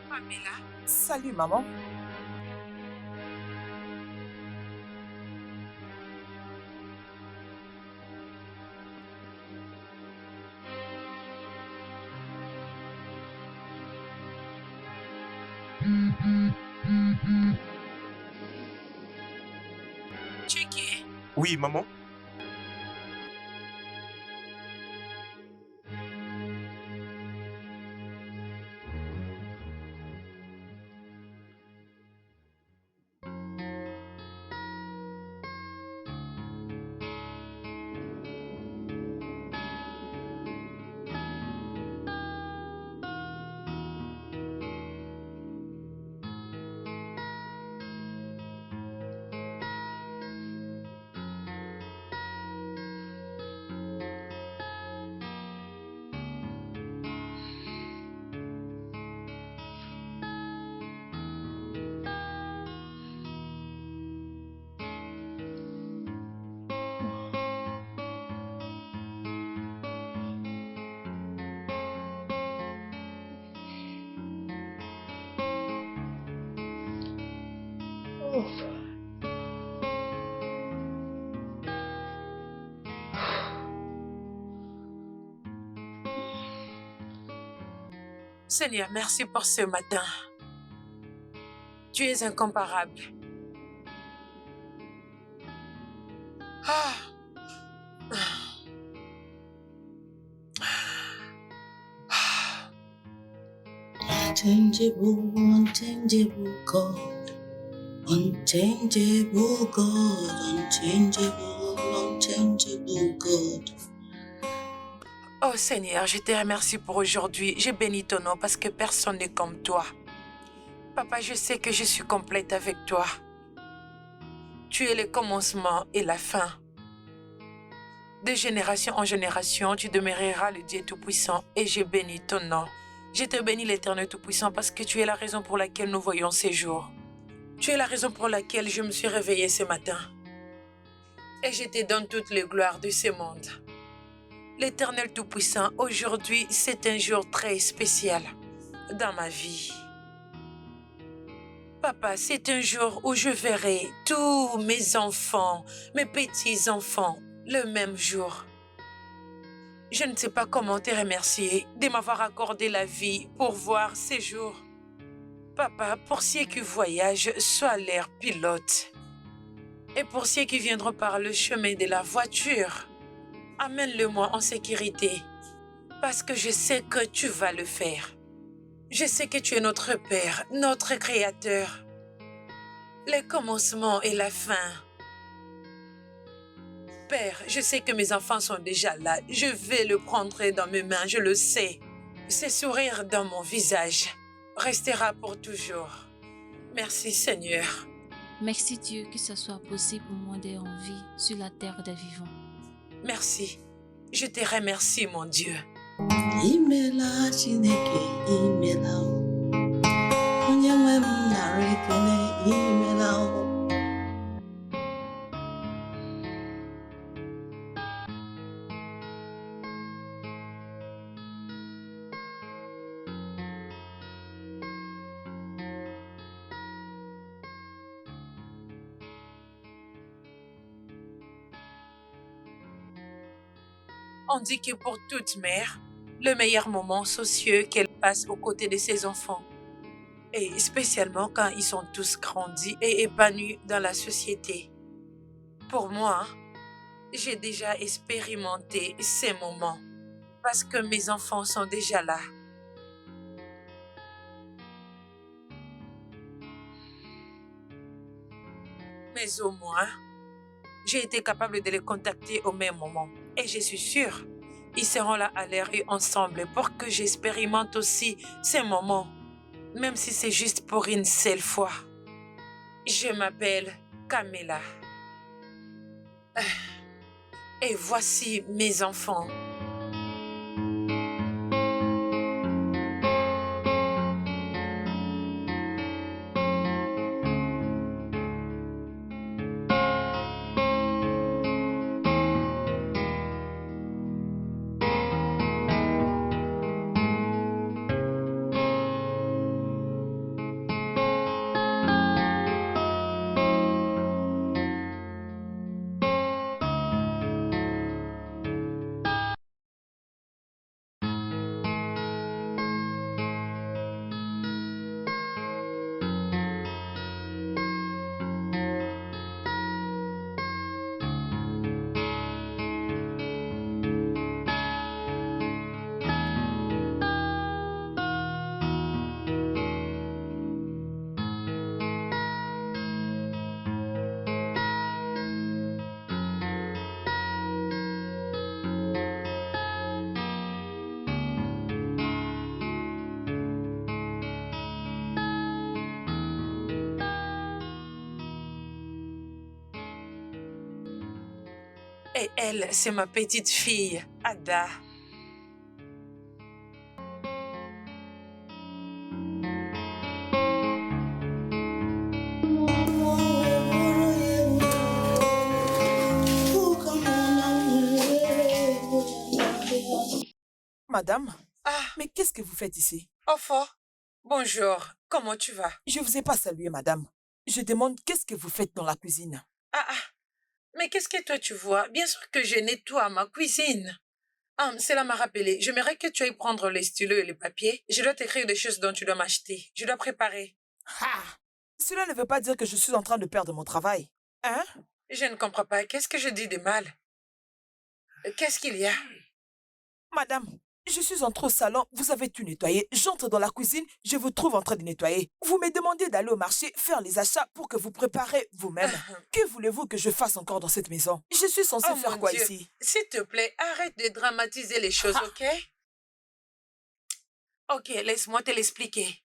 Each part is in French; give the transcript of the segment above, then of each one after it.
Pamela, Salut, maman. tu es qui es? Oui, maman. Seigneur, merci pour ce matin. Tu es incomparable. Ah. Unchangeable, unchangeable God. Unchangeable God, unchangeable, unchangeable God. Oh Seigneur, je te remercie pour aujourd'hui. Je bénis ton nom parce que personne n'est comme toi. Papa, je sais que je suis complète avec toi. Tu es le commencement et la fin. De génération en génération, tu demeureras le Dieu Tout-Puissant et je bénis ton nom. Je te bénis l'Éternel Tout-Puissant parce que tu es la raison pour laquelle nous voyons ces jours. Tu es la raison pour laquelle je me suis réveillée ce matin. Et je te donne toutes les gloires de ce monde. L'Éternel Tout-Puissant, aujourd'hui, c'est un jour très spécial dans ma vie. Papa, c'est un jour où je verrai tous mes enfants, mes petits-enfants, le même jour. Je ne sais pas comment te remercier de m'avoir accordé la vie pour voir ces jours. Papa, pour ceux qui voyagent, sois leur pilote. Et pour ceux qui viendront par le chemin de la voiture, amène-le-moi en sécurité. Parce que je sais que tu vas le faire. Je sais que tu es notre Père, notre Créateur. Le commencement et la fin. Père, je sais que mes enfants sont déjà là. Je vais le prendre dans mes mains, je le sais. Ce sourire dans mon visage restera pour toujours. Merci Seigneur. Merci Dieu que ce soit possible pour moi d'être en vie sur la terre des vivants. Merci. Je te remercie mon Dieu. Imela Chineke, imela o. Onye nwe m nara ekele, imela o. On dit que pour toute mère, le meilleur moment sociaux qu'elle passe aux côtés de ses enfants. Et spécialement quand ils sont tous grandis et épanouis dans la société. Pour moi, j'ai déjà expérimenté ces moments parce que mes enfants sont déjà là. Mais au moins, j'ai été capable de les contacter au même moment. Et je suis sûre, ils seront là à l'air et ensemble pour que j'expérimente aussi ces moments, même si c'est juste pour une seule fois. Je m'appelle Camilla. Et voici mes enfants. Et elle, c'est ma petite fille, Ada. Madame, Ah, mais qu'est-ce que vous faites ici? Ofo, bonjour, comment tu vas? Je ne vous ai pas salué, madame. Je demande qu'est-ce que vous faites dans la cuisine? Ah, mais qu'est-ce que toi tu vois? Bien sûr que je nettoie ma cuisine. Ah, cela m'a rappelé. J'aimerais que tu ailles prendre les stylos et les papiers. Je dois t'écrire des choses dont tu dois m'acheter. Je dois préparer. Ah! Cela ne veut pas dire que je suis en train de perdre mon travail. Hein? Je ne comprends pas. Qu'est-ce que je dis de mal? Qu'est-ce qu'il y a? Madame, je suis entrée au salon, vous avez tout nettoyé. J'entre dans la cuisine, je vous trouve en train de nettoyer. Vous me demandez d'aller au marché faire les achats pour que vous préparez vous-même. Que voulez-vous que je fasse encore dans cette maison? Je suis censée Oh faire mon quoi Dieu. ici? S'il te plaît, arrête de dramatiser les choses, Ah. ok? Ok, laisse-moi te l'expliquer.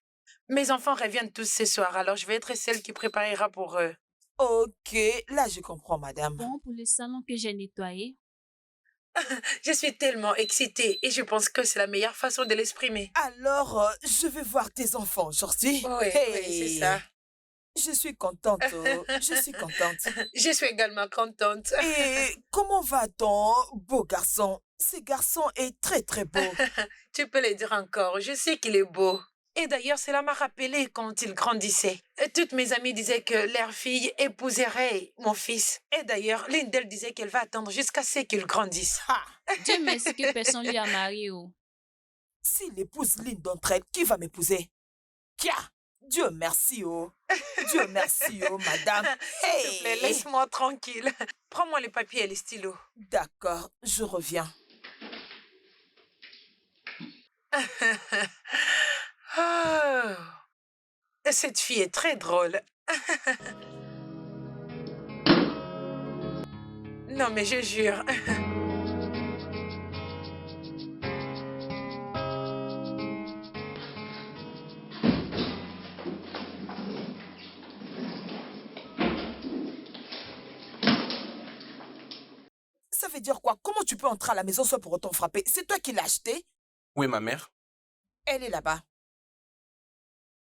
Mes enfants reviennent tous ce soir, alors je vais être celle qui préparera pour eux. Ok, là je comprends, madame. Bon, pour le salon que j'ai nettoyé, Je suis tellement excitée et je pense que c'est la meilleure façon de l'exprimer. Alors, je vais voir tes enfants aujourd'hui. Oui, c'est ça. Je suis contente, je suis contente. Je suis également contente. Et comment va ton beau garçon? Ce garçon est très très beau. Tu peux le dire encore, je sais qu'il est beau. Et d'ailleurs, cela m'a rappelé quand il grandissait. Toutes mes amies disaient que leur fille épouserait mon fils. Et d'ailleurs, l'une d'elles disait qu'elle va attendre jusqu'à ce qu'il grandisse. Ah, Dieu merci que personne lui a marié. Oh. s'il épouse l'une d'entre elles, qui va m'épouser? Kia! Dieu merci, oh. Dieu merci, oh, madame. S'il te plaît, laisse-moi tranquille. Prends-moi les papiers et les stylos. D'accord, je reviens. Oh. Cette fille est très drôle. Non, mais je jure. Ça veut dire quoi? Comment tu peux entrer à la maison sans pour autant frapper? C'est toi qui l'as acheté? Où est ma mère? Elle est là-bas.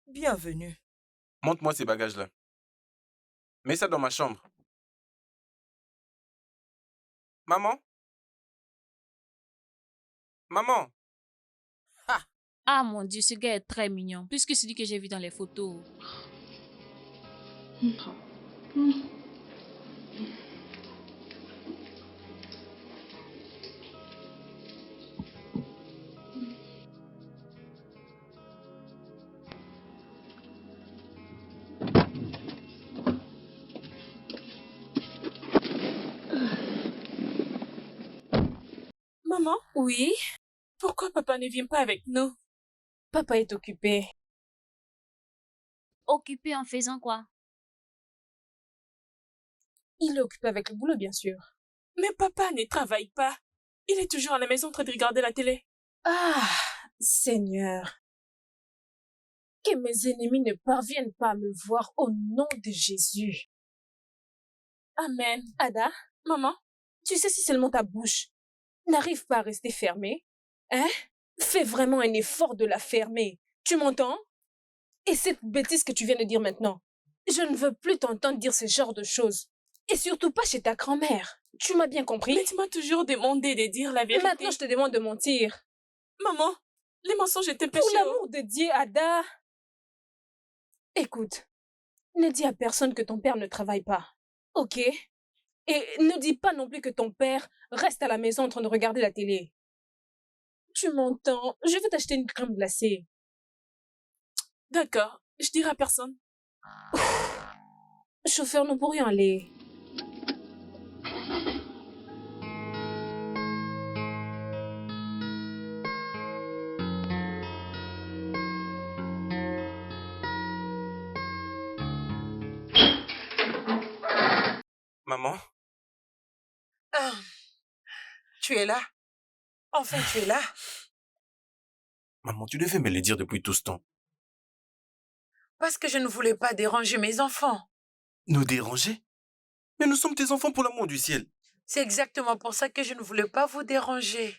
Bienvenue. Montre-moi ces bagages-là. Mets ça dans ma chambre. Maman? Maman? Ah mon Dieu, ce gars est très mignon. Plus que celui que j'ai vu dans les photos. Maman, Oui, pourquoi papa ne vient pas avec nous? papa est occupé. Occupé en faisant quoi? Il est occupé avec le boulot, bien sûr. Mais papa ne travaille pas. Il est toujours à la maison en train de regarder la télé. Ah, Seigneur. Que mes ennemis ne parviennent pas à me voir au nom de Jésus. Amen. Ada, Maman, tu sais si seulement ta bouche n'arrive pas à rester fermée, hein? Fais vraiment un effort de la fermer. Tu m'entends? Et cette bêtise que tu viens de dire maintenant, je ne veux plus t'entendre dire ce genre de choses. Et surtout pas chez ta grand-mère. Tu m'as bien compris? mais tu m'as toujours demandé de dire la vérité. Maintenant, je te demande de mentir. Maman, les mensonges étaient Pour péchés. l'amour de Dieu, Ada. Écoute, ne dis à personne que ton père ne travaille pas, ok? Et ne dis pas non plus que ton père reste à la maison en train de regarder la télé. Tu m'entends? Je vais t'acheter une crème glacée. D'accord, je dirai à personne. Chauffeur, nous pourrions aller. Maman? Ah, tu es là? Enfin, tu es là? Maman, tu devais me le dire depuis tout ce temps. Parce que je ne voulais pas déranger mes enfants. Nous déranger? Mais nous sommes tes enfants pour l'amour du ciel. C'est exactement pour ça que je ne voulais pas vous déranger.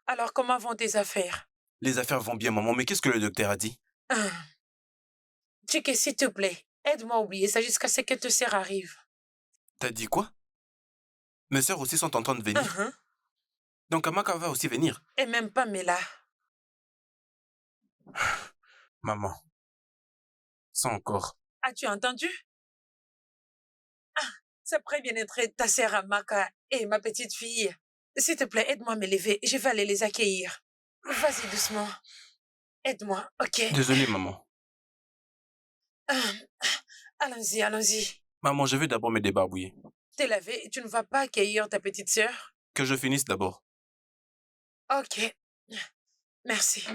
Alors, comment vont tes affaires? Les affaires vont bien, maman, mais qu'est-ce que le docteur a dit? Ah. Chiquet, s'il te plaît, aide-moi à oublier ça jusqu'à ce que te sœur arrive. T'as dit quoi? Mes sœurs aussi sont en train de venir. Uh-huh. Donc Amaka va aussi venir. Et même Pamela. Maman. Ça encore. As-tu entendu? Ah, ça pourrait bien être ta sœur Amaka et ma petite fille. S'il te plaît, aide-moi à me lever. Je vais aller les accueillir. Vas-y doucement. Aide-moi, ok? Désolé, maman. Ah, allons-y, allons-y. Maman, je vais d'abord me débarbouiller. T'es lavé, tu ne vas pas accueillir ta petite sœur? Que je finisse d'abord. Ok. Merci.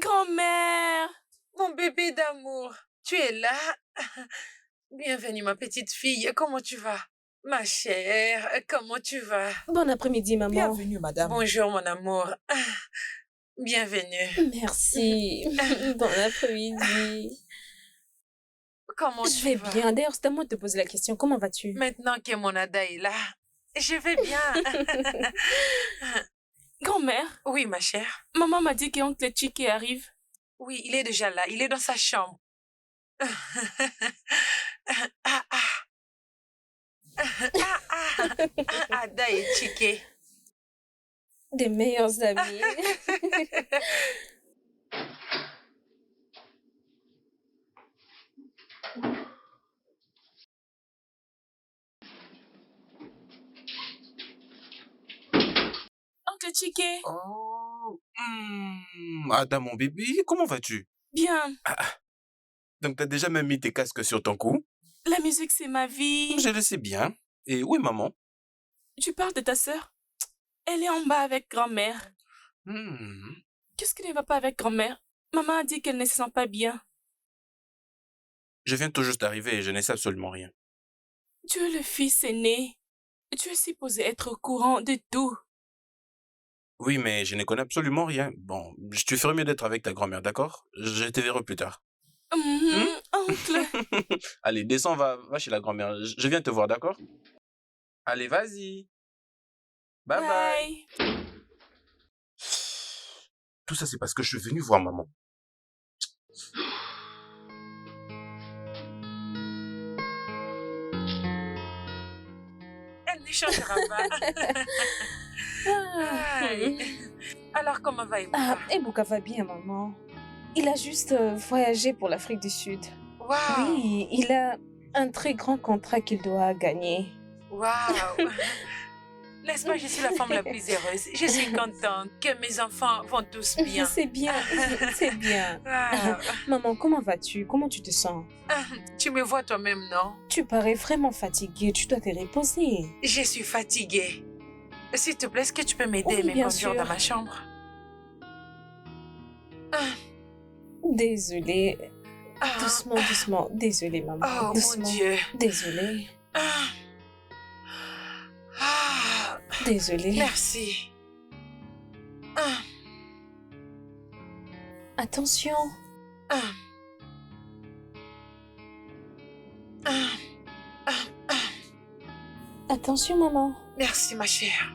Grand-mère! Mon bébé d'amour, tu es là? Bienvenue, ma petite fille. Comment tu vas? Ma chère, comment tu vas? Bon après-midi, maman. Bienvenue, madame. Bonjour, mon amour. Bienvenue. Merci. Bon après-midi. Comment Je tu vais vas? bien. D'ailleurs, c'est à moi de te poser la question. Comment vas-tu? Maintenant que mon Ada est là, je vais bien. Grand-mère, Oui, ma chère. maman m'a dit qu'oncle Chiquet arrive. Oui, il est déjà là. Il est dans sa chambre. Ah, ah. Ada et Chiquet. Des meilleurs amis. Oncle Chiquet, Oh. Ada, mon bébé, comment vas-tu? bien. Donc t'as déjà même mis tes casques sur ton cou? La musique, c'est ma vie. Je le sais bien. Et où est maman? Tu parles de ta sœur? Elle est en bas avec grand-mère. Hmm. Qu'est-ce qui ne va pas avec grand-mère? Maman a dit qu'elle ne se sent pas bien. Je viens tout juste d'arriver et je ne sais absolument rien. Tu es le fils aîné. Tu es supposé être au courant de tout. Oui, mais je ne connais absolument rien. Bon, tu ferais mieux d'être avec ta grand-mère, d'accord? Je te verrai plus tard. Oncle. Allez, descends, va chez la grand-mère. Je viens te voir, d'accord? Allez, vas-y. Bye bye. Bye. Tout ça, c'est parce que je suis venu voir maman. Elle ne changera pas. Aïe. Alors, comment va Ibuka? Ah, Ebuka va bien, maman. Il a juste voyagé pour l'Afrique du Sud. Waouh! Oui, il a un très grand contrat qu'il doit gagner. Waouh! N'est-ce pas, je suis la femme la plus heureuse. Je suis contente que mes enfants vont tous bien. C'est bien, c'est bien. Waouh. Maman, comment vas-tu? Comment tu te sens? Tu me vois toi-même, non? Tu parais vraiment fatiguée, tu dois te reposer. Je suis fatiguée. S'il te plaît, est-ce que tu peux m'aider Oui, à me bien conduire sûr. dans ma chambre? Désolée. Ah, Doucement, doucement. Désolée, maman. oh, doucement. mon Dieu. Désolée. Ah. Ah. Désolée. Merci. Ah. Attention. Ah. Ah. Ah. Ah. Attention, maman. Merci, ma chère.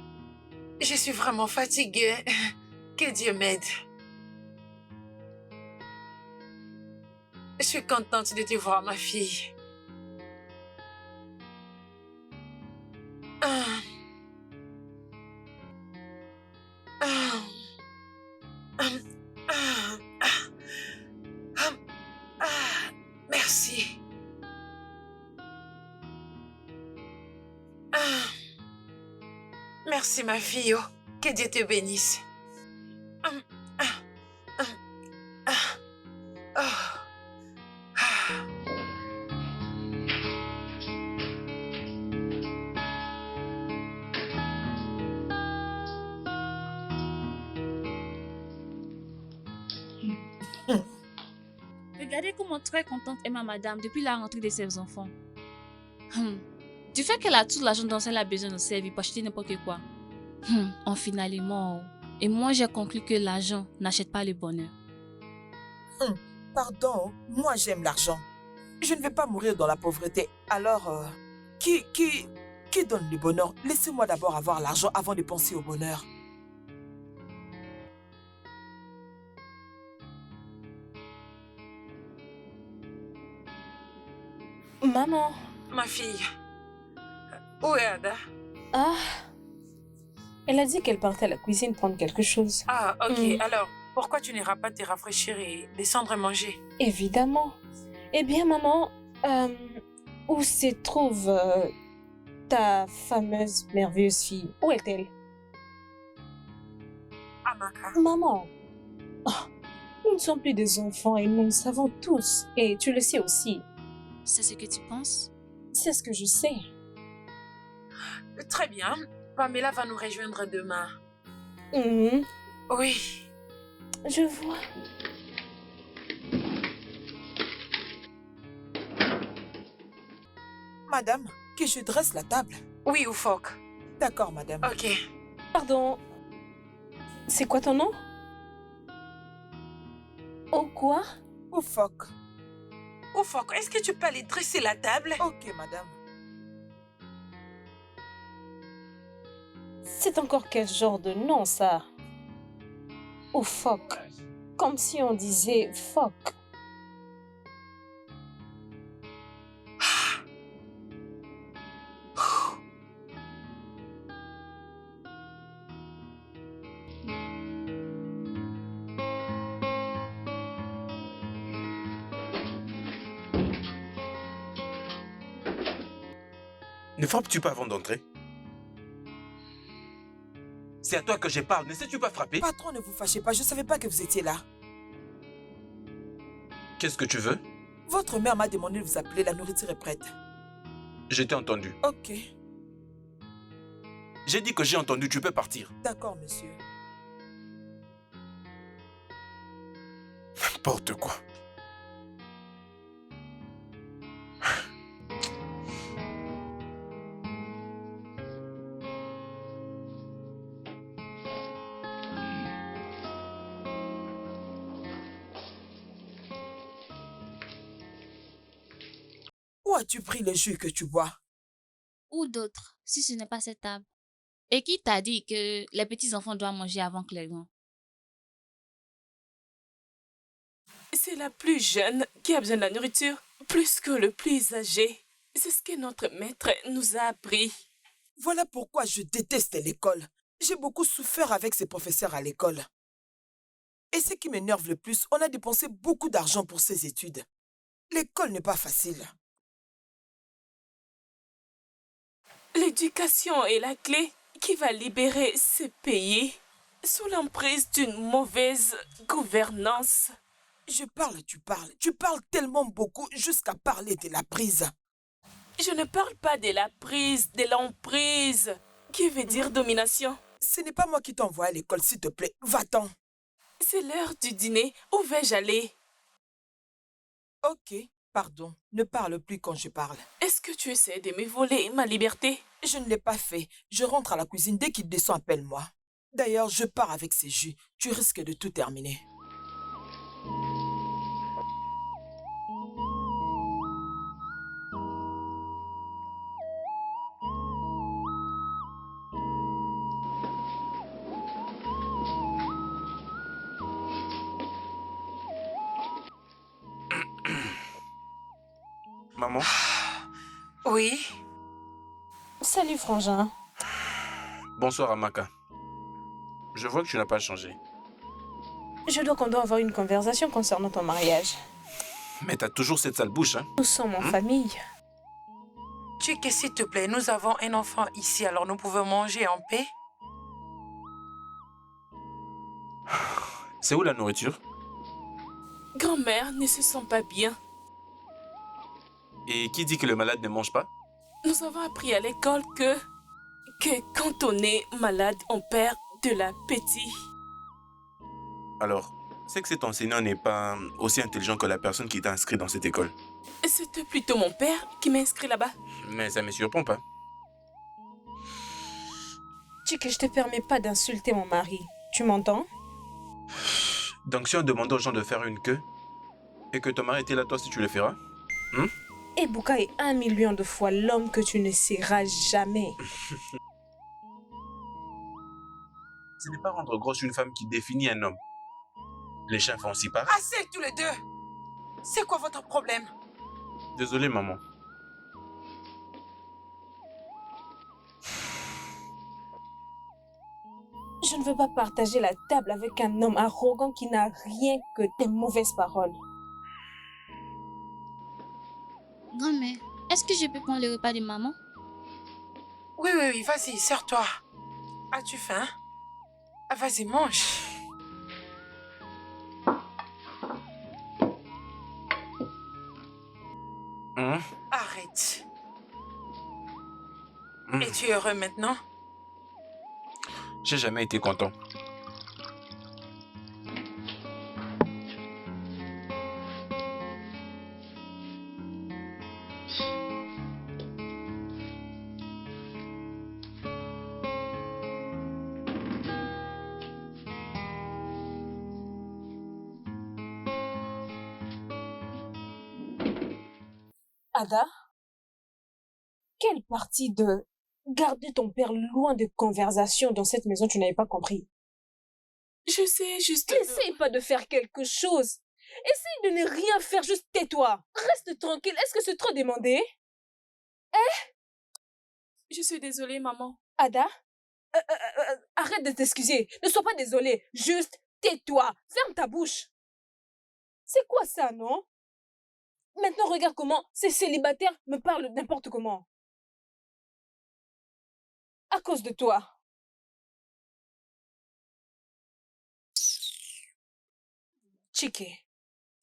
Je suis vraiment fatiguée. Que Dieu m'aide. Je suis contente de te voir, ma fille. Ah. Ah. Ah. Ah. Ah. Ah. Merci. Ah. Merci, ma fille. Oh, que Dieu te bénisse. Ah. Ah. Ah. Ah. Oh. Ah. Regardez comment très contente est ma madame depuis la rentrée de ses enfants. Du fait qu'elle a tout l'argent dont elle a besoin de servir pour acheter n'importe quoi. Finalement, Et moi, j'ai conclu que l'argent n'achète pas le bonheur. Pardon, moi j'aime l'argent. Je ne vais pas mourir dans la pauvreté. Alors, qui donne le bonheur? Laissez-moi d'abord avoir l'argent avant de penser au bonheur. Maman. Ma fille. Où est Ada? Ah. Elle a dit qu'elle partait à la cuisine prendre quelque chose. Ah, ok. Hmm. Alors, pourquoi tu n'iras pas te rafraîchir et descendre manger? Évidemment. Eh bien, maman, où se trouve ta fameuse, merveilleuse fille? Où est-elle? Amaka. Maman. Ah, nous ne sommes plus des enfants et nous le savons tous. Et tu le sais aussi. C'est ce que tu penses? C'est ce que je sais. Très bien. Pamela va nous rejoindre demain. Mhm, Oui. je vois. Madame, que je dresse la table. Oui, Oufok. D'accord, madame. Ok. Pardon. C'est quoi ton nom? Oh quoi? Oufok. Oufok, est-ce que tu peux aller dresser la table? Ok, madame. C'est encore quel genre de nom, ça? Ou phoque. Comme si on disait phoque. Ne frappes-tu pas avant d'entrer? C'est à toi que je parle, ne sais-tu pas frapper? Patron, ne vous fâchez pas, je ne savais pas que vous étiez là. Qu'est-ce que tu veux? Votre mère m'a demandé de vous appeler, la nourriture est prête. Je t'ai entendu. Ok, J'ai dit que j'ai entendu, tu peux partir. d'accord, monsieur. N'importe quoi. Où as-tu pris le jus que tu bois? Ou d'autres, si ce n'est pas cette table. Et qui t'a dit que les petits-enfants doivent manger avant que les grands? C'est la plus jeune qui a besoin de la nourriture, plus que le plus âgé. C'est ce que notre maître nous a appris. Voilà pourquoi je déteste l'école. J'ai beaucoup souffert avec ces professeurs à l'école. Et ce qui m'énerve le plus, on a dépensé beaucoup d'argent pour ces études. L'école n'est pas facile. L'éducation est la clé qui va libérer ce pays sous l'emprise d'une mauvaise gouvernance. Je parle, tu parles. Tu parles tellement beaucoup jusqu'à parler de la prise. Je ne parle pas de la prise, de l'emprise, qui veut dire domination. Ce n'est pas moi qui t'envoie à l'école, s'il te plaît. Va-t'en. C'est l'heure du dîner. Où vais-je aller? Ok, pardon. Ne parle plus quand je parle. Est-ce que tu essaies de me voler ma liberté? Je ne l'ai pas fait. Je rentre à la cuisine. Dès qu'il descend, appelle-moi. D'ailleurs, je pars avec ces jus. Tu risques de tout terminer. Maman? Oui. Salut, frangin. Bonsoir, Amaka. Je vois que tu n'as pas changé. Je dois qu'on doit avoir une conversation concernant ton mariage. Mais t'as toujours cette sale bouche, hein? Nous sommes en famille. Chick, s'il te plaît, nous avons un enfant ici, alors nous pouvons manger en paix. C'est où la nourriture? Grand-mère ne se sent pas bien. Et qui dit que le malade ne mange pas? Nous avons appris à l'école que quand on est malade, on perd de l'appétit. Alors, c'est que cet enseignant n'est pas aussi intelligent que la personne qui t'a inscrit dans cette école. C'était plutôt mon père qui m'a inscrit là-bas. Mais ça me surprend pas. Tu que je te permets pas d'insulter mon mari. Tu m'entends? Donc si on demandait aux gens de faire une queue, et que ton mari était là, toi si tu le feras? Ebuka est 1 million de fois l'homme que tu ne seras jamais. Ce n'est pas rendre grosse une femme qui définit un homme. Les chiens font aussi pareil. Assez tous les deux. C'est quoi votre problème? Désolé, maman. Je ne veux pas partager la table avec un homme arrogant qui n'a rien que des mauvaises paroles. Grand-mère, est-ce que je peux prendre le repas de maman? Oui, oui, oui, vas-y, sers-toi. As-tu faim? Ah, vas-y, mange. Arrête. Et tu es heureux maintenant? J'ai jamais été content. Ada, quelle partie de garder ton père loin de conversation dans cette maison tu n'avais pas compris? Je sais juste... Essaye pas de faire quelque chose. Essaye de ne rien faire, juste tais-toi. Reste tranquille, est-ce que c'est trop demandé? Je suis désolée, maman. Ada, arrête de t'excuser. Ne sois pas désolée, juste tais-toi. Ferme ta bouche. C'est quoi ça, non? Maintenant, regarde comment ces célibataires me parlent n'importe comment. À cause de toi. Chike,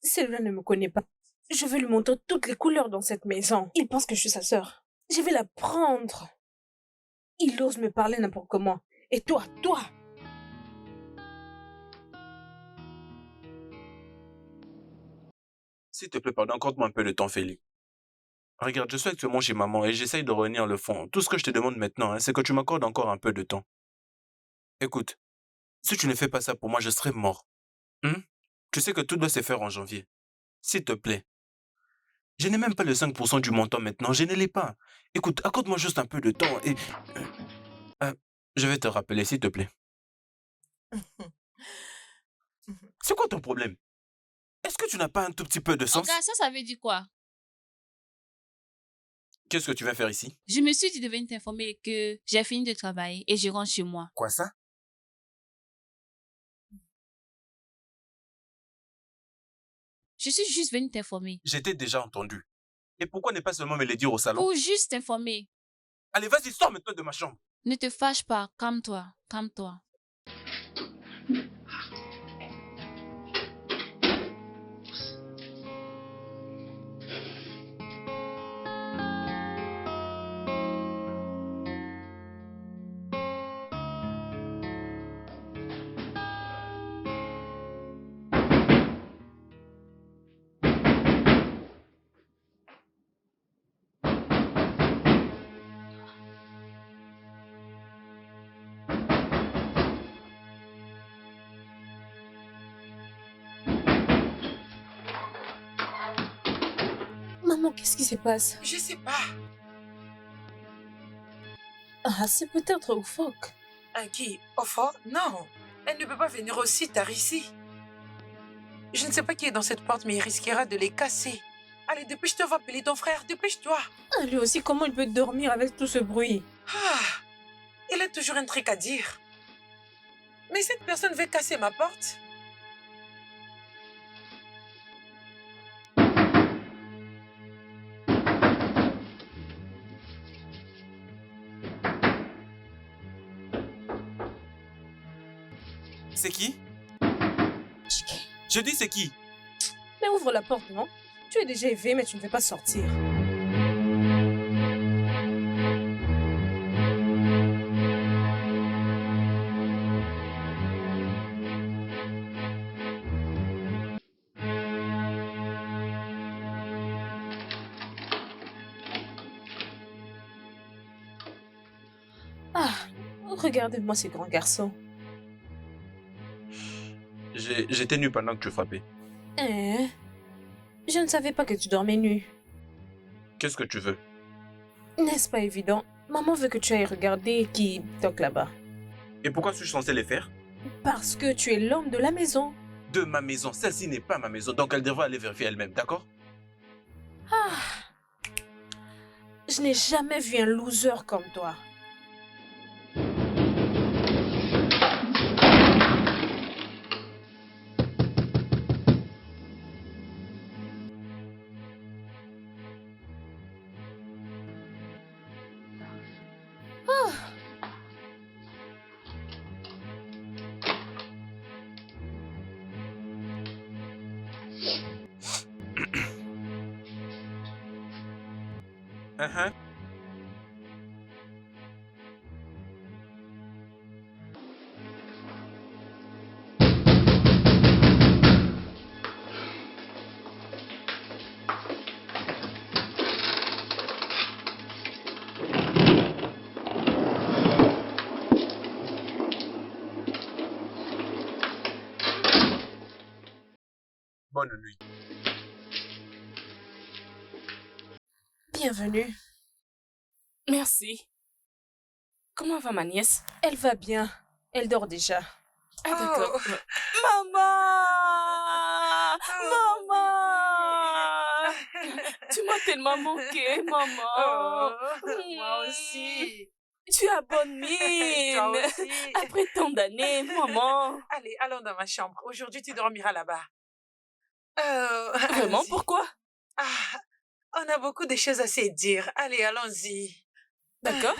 celui-là ne me connaît pas. Je vais lui montrer toutes les couleurs dans cette maison. Il pense que je suis sa sœur. Je vais la prendre. Il ose me parler n'importe comment. Et toi, S'il te plaît, pardon, accorde-moi un peu de temps, Félix. Regarde, je suis actuellement chez maman et j'essaye de revenir le fond. Tout ce que je te demande maintenant, c'est que tu m'accordes encore un peu de temps. Écoute, si tu ne fais pas ça pour moi, je serai mort. Tu sais que tout doit se faire en janvier. S'il te plaît. Je n'ai même pas le 5% du montant maintenant, je ne l'ai pas. Écoute, accorde-moi juste un peu de temps et... je vais te rappeler, s'il te plaît. C'est quoi ton problème? Est-ce que tu n'as pas un tout petit peu de sens? Regarde, ça veut dire quoi? Qu'est-ce que tu viens faire ici? Je me suis dit de venir t'informer que j'ai fini de travailler et je rentre chez moi. Quoi ça? Je suis juste venue t'informer. J'étais déjà entendu. Et pourquoi ne pas seulement me le dire au salon? Pour juste t'informer. Allez, vas-y, sors maintenant de ma chambre. Ne te fâche pas, calme-toi, calme-toi. Maman, qu'est-ce qui se passe? Je sais pas. Ah, c'est peut-être Oufok. Un qui? Ofo? Non. Elle ne peut pas venir aussi tard ici. Je ne sais pas qui est dans cette porte, mais il risquera de les casser. Allez, dépêche-toi, va appeler ton frère, dépêche-toi. Ah, lui aussi, comment il peut dormir avec tout ce bruit? Ah, il a toujours un truc à dire. Mais cette personne veut casser ma porte. C'est qui? Je dis c'est qui? Mais ouvre la porte, non? Tu es déjà éveillé, mais tu ne veux pas sortir. Ah, regardez-moi ces grands garçons. J'étais nu pendant que tu frappais. Hein? Je ne savais pas que tu dormais nu. Qu'est-ce que tu veux? N'est-ce pas évident? Maman veut que tu ailles regarder qui toque là-bas. Et pourquoi suis-je censé les faire? Parce que tu es l'homme de la maison. De ma maison. Celle-ci n'est pas ma maison, donc elle devrait aller vérifier elle-même, d'accord? Je n'ai jamais vu un loser comme toi. Hein? Bonne nuit. Bienvenue. Merci. Comment va ma nièce? Elle va bien. Elle dort déjà. Ah, d'accord. Oh. Maman! Maman! Tu m'as tellement manqué, maman. Moi aussi. Tu as bonne mine. Toi aussi. Après tant d'années, maman. Allez, allons dans ma chambre. Aujourd'hui, tu dormiras là-bas. Vraiment, allons-y. pourquoi? Ah, on a beaucoup de choses à se dire. Allez, allons-y. D'accord.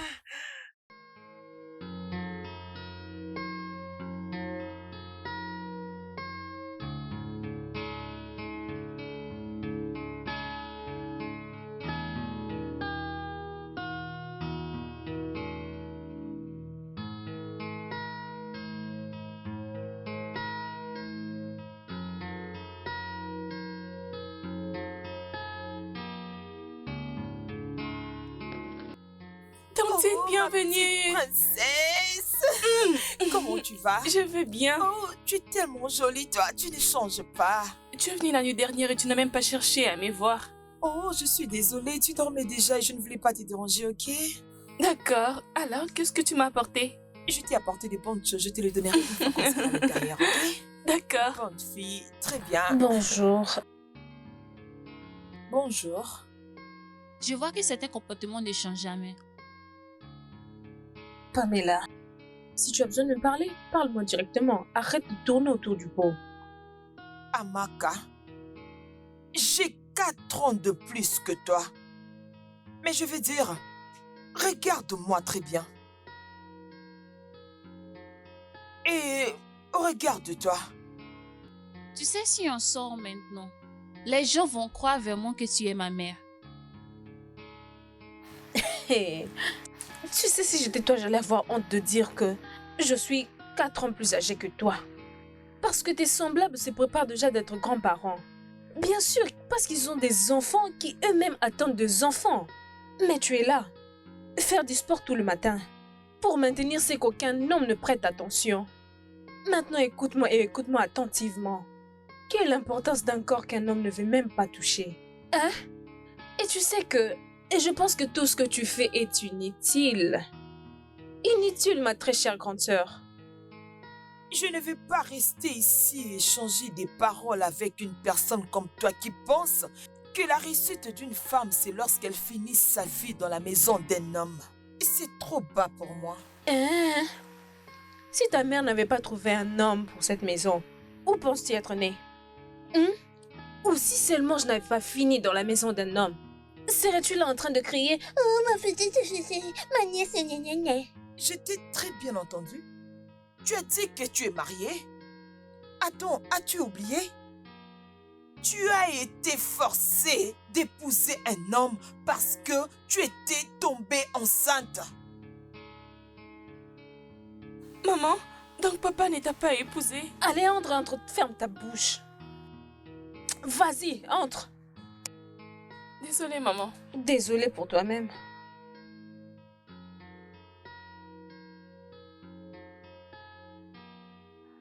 Tantine, Ma petite bienvenue. princesse. Comment tu vas? Je vais bien. Oh, tu es tellement jolie, toi. Tu ne changes pas. Tu es venue la nuit dernière et tu n'as même pas cherché à me voir. Oh, je suis désolée. Tu dormais déjà et je ne voulais pas te déranger, ok? D'accord. Alors, qu'est-ce que tu m'as apporté? Je t'ai apporté des bonnes choses. Je te les donnerai une fois qu'on sera à l'intérieur, ok? D'accord. Bonne fille. Très bien. Bonjour. Bonjour. Je vois que certains comportements ne changent jamais. Pamela, si tu as besoin de me parler, parle-moi directement. Arrête de tourner autour du pot. Amaka, j'ai 4 ans de plus que toi. Mais je veux dire, regarde-moi très bien. Et regarde-toi. Tu sais, si on sort maintenant, les gens vont croire vraiment que tu es ma mère. Hey, tu sais, si j'étais toi, j'allais avoir honte de dire que je suis 4 ans plus âgée que toi. Parce que tes semblables se préparent déjà d'être grands-parents. Bien sûr, parce qu'ils ont des enfants qui eux-mêmes attendent des enfants. Mais tu es là, faire du sport tout le matin, pour maintenir ce qu'aucun homme ne prête attention. Maintenant, écoute-moi et écoute-moi attentivement. Quelle est l'importance d'un corps qu'un homme ne veut même pas toucher? Hein? Et tu sais que... Et je pense que tout ce que tu fais est inutile. Inutile, ma très chère grande sœur. Je ne vais pas rester ici et échanger des paroles avec une personne comme toi qui pense que la réussite d'une femme, c'est lorsqu'elle finit sa vie dans la maison d'un homme. Et c'est trop bas pour moi. Hein? Si ta mère n'avait pas trouvé un homme pour cette maison, où penses-tu être née? Ou si seulement je n'avais pas fini dans la maison d'un homme, serais-tu là en train de crier « Oh, ma petite fille, ma nièce, gna gna gna ». Je t'ai très bien entendu. Tu as dit que tu es mariée. Attends, as-tu oublié? Tu as été forcée d'épouser un homme parce que tu étais tombée enceinte. Maman, donc papa ne t'a pas épousée? Allez, entre, ferme ta bouche. Vas-y, entre. Désolée, maman. Désolée pour toi-même.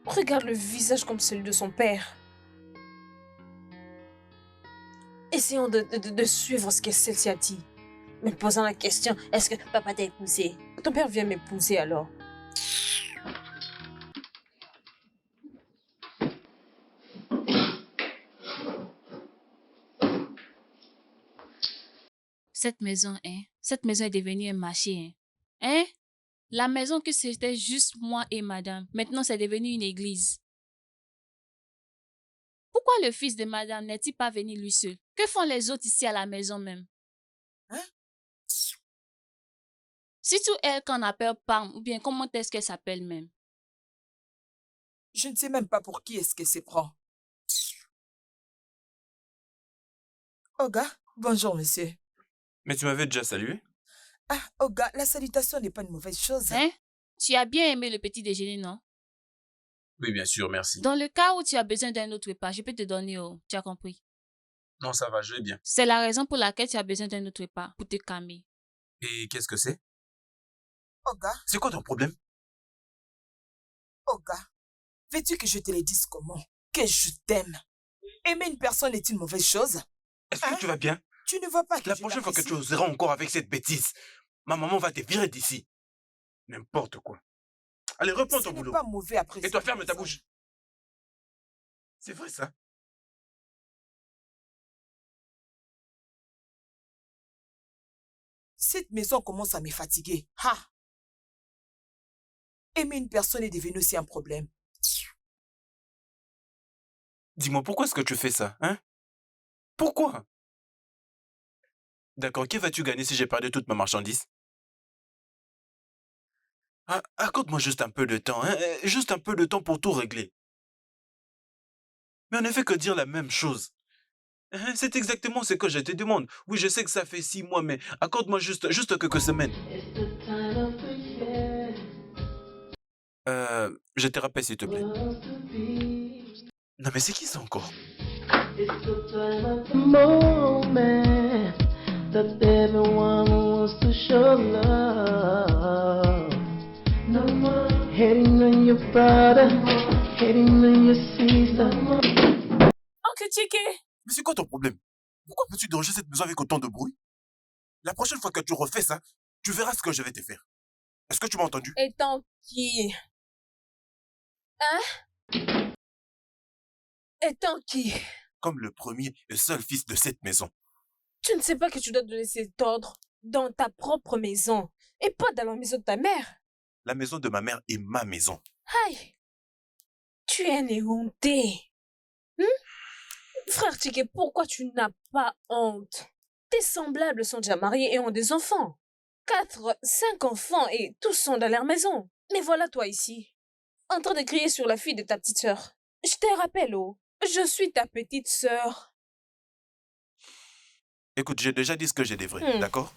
Regarde le visage comme celui de son père. Essayons de suivre ce que celle-ci a dit. Me posant la question, est-ce que papa t'a épousé? Ton père vient m'épouser alors. Cette maison, cette maison est devenue un marché, hein. La maison que c'était juste moi et madame, maintenant c'est devenu une église. Pourquoi le fils de madame n'est-il pas venu lui seul? Que font les autres ici à la maison même? Hein? Surtout elle qu'on appelle Pam, ou bien comment est-ce qu'elle s'appelle même? Je ne sais même pas pour qui est-ce qu'elle se prend. Oga, bonjour monsieur. Mais tu m'avais déjà salué? Ah, Oga, la salutation n'est pas une mauvaise chose. Hein? Tu as bien aimé le petit déjeuner, non? Oui, bien sûr, merci. Dans le cas où tu as besoin d'un autre repas, je peux te donner, tu as compris? Non, ça va, je vais bien. C'est la raison pour laquelle tu as besoin d'un autre repas, pour te calmer. Et qu'est-ce que c'est? Oga, C'est quoi ton problème? Oga, veux-tu que je te le dise comment? Que je t'aime. Aimer une personne est une mauvaise chose? Est-ce que tu vas bien? Tu ne vois pas que La je prochaine fois que tu l'apprécie? oseras encore avec cette bêtise, ma maman va te virer d'ici. N'importe quoi. Allez, reprends Ce ton n'est boulot. pas mauvais après. Et toi, ferme ta bouche. C'est vrai, ça? Cette maison commence à me fatiguer. Ha! Aimer une personne est devenu aussi un problème. Dis-moi, pourquoi est-ce que tu fais ça, hein? Pourquoi? D'accord, que vas-tu gagner si j'ai perdu toute ma marchandise? Ah, accorde-moi juste un peu de temps, hein? Juste un peu de temps pour tout régler. Mais on ne fait que dire la même chose. Hein, c'est exactement ce que je te demande. Oui, je sais que ça fait 6 mois, mais accorde-moi juste quelques semaines. Je te rappelle, s'il te plaît. Non, mais c'est qui ça encore? Moment that everyone wants to show love. No more hating on your brother, hating on your sister. Oncle Chike, Mais c'est quoi ton problème? Pourquoi peux-tu déranger cette maison avec autant de bruit? La prochaine fois que tu refais ça, tu verras ce que je vais te faire. Est-ce que tu m'as entendu? Et tant qui... Hein? Et tant qui... Comme le premier et seul fils de cette maison. Tu ne sais pas que tu dois donner cet ordre dans ta propre maison et pas dans la maison de ta mère. La maison de ma mère est ma maison. Aïe! Tu es né honté. Frère Chike, pourquoi tu n'as pas honte? Tes semblables sont déjà mariés et ont des enfants. 4, 5 enfants et tous sont dans leur maison. Mais voilà toi ici, en train de crier sur la fille de ta petite sœur. Je te rappelle, je suis ta petite sœur. Écoute, j'ai déjà dit ce que j'ai des vrais, d'accord?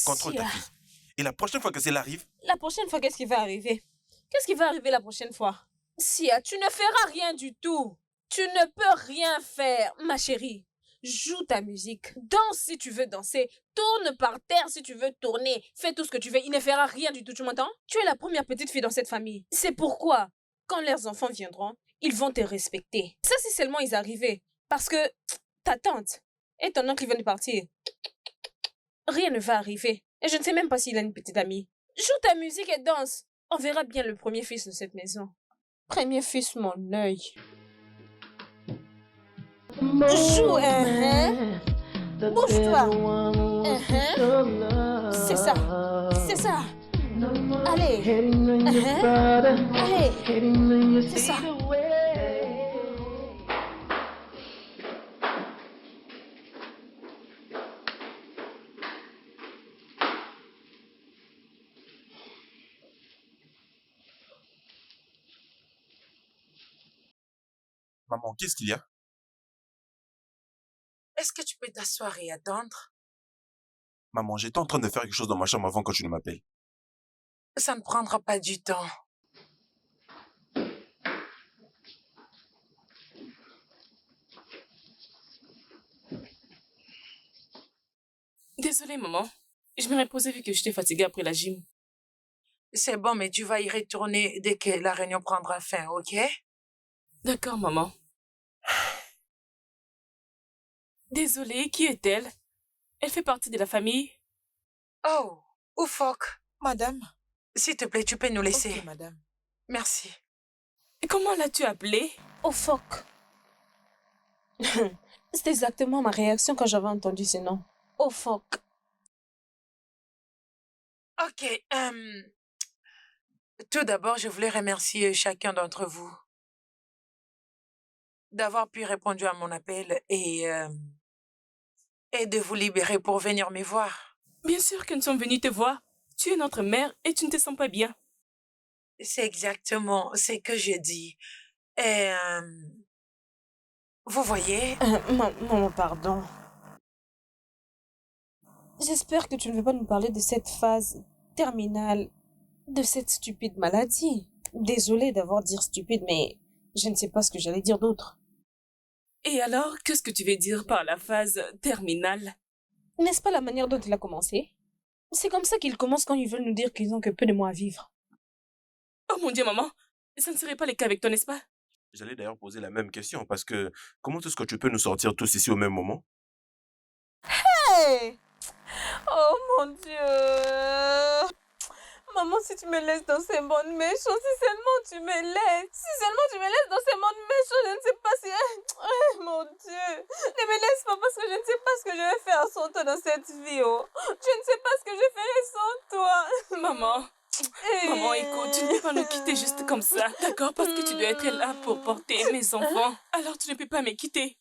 Contrôle ta Sia. fille. Et la prochaine fois que cela arrive, La prochaine fois, qu'est-ce qui va arriver? Qu'est-ce qui va arriver la prochaine fois? Sia, tu ne feras rien du tout. Tu ne peux rien faire, ma chérie. Joue ta musique. Danse si tu veux danser. Tourne par terre si tu veux tourner. Fais tout ce que tu veux. Il ne fera rien du tout, tu m'entends? Tu es la première petite fille dans cette famille. C'est pourquoi, quand leurs enfants viendront, ils vont te respecter. Ça, si seulement ils arrivaient. Parce que ta tante et ton oncle viennent de partir. Rien ne va arriver. Et je ne sais même pas s'il a une petite amie. Joue ta musique et danse. On verra bien le premier fils de cette maison. Premier fils, mon œil. Joue, bouge-toi. C'est ça. C'est ça. Allez. Allez. C'est ça. maman, qu'est-ce qu'il y a? Est-ce que tu peux t'asseoir et attendre? Maman, j'étais en train de faire quelque chose dans ma chambre avant que tu ne m'appelles. Ça ne prendra pas du temps. désolée maman. Je me reposais vu que j'étais fatiguée après la gym. C'est bon, mais tu vas y retourner dès que la réunion prendra fin, ok? D'accord, maman. Désolée, qui est-elle? Elle fait partie de la famille? Oh, Oufok, Madame. s'il te plaît, tu peux nous laisser. Ok, madame. Merci. Comment l'as-tu appelée? Oh fuck. C'est exactement ma réaction quand j'avais entendu ce nom. Oh fuck. Ok, tout d'abord, je voulais remercier chacun d'entre vous d'avoir pu répondre à mon appel et de vous libérer pour venir me voir. Bien sûr que nous sommes venus te voir. Tu es notre mère et tu ne te sens pas bien. C'est exactement ce que je dis. Et vous voyez, Maman, pardon. J'espère que tu ne veux pas nous parler de cette phase terminale de cette stupide maladie. Désolée d'avoir dit stupide, mais je ne sais pas ce que j'allais dire d'autre. Et alors, qu'est-ce que tu veux dire par la phase terminale? N'est-ce pas la manière dont il a commencé? C'est comme ça qu'ils commencent quand ils veulent nous dire qu'ils n'ont que peu de mois à vivre. Oh mon Dieu, maman, ça ne serait pas le cas avec toi, n'est-ce pas? J'allais d'ailleurs poser la même question parce que comment est-ce que tu peux nous sortir tous ici au même moment? Hey! Oh mon Dieu! Maman, si tu me laisses dans ces mondes méchants, si seulement tu me laisses, si seulement tu me laisses dans ces mondes méchants, je ne sais pas si... mon Dieu! Ne me laisse pas parce que je ne sais pas ce que je vais faire sans toi dans cette vie, oh! Je ne sais pas ce que je ferai sans toi! Maman, maman, écoute, tu ne peux pas nous quitter juste comme ça, d'accord? Parce que tu dois être là pour porter mes enfants. Alors tu ne peux pas me quitter.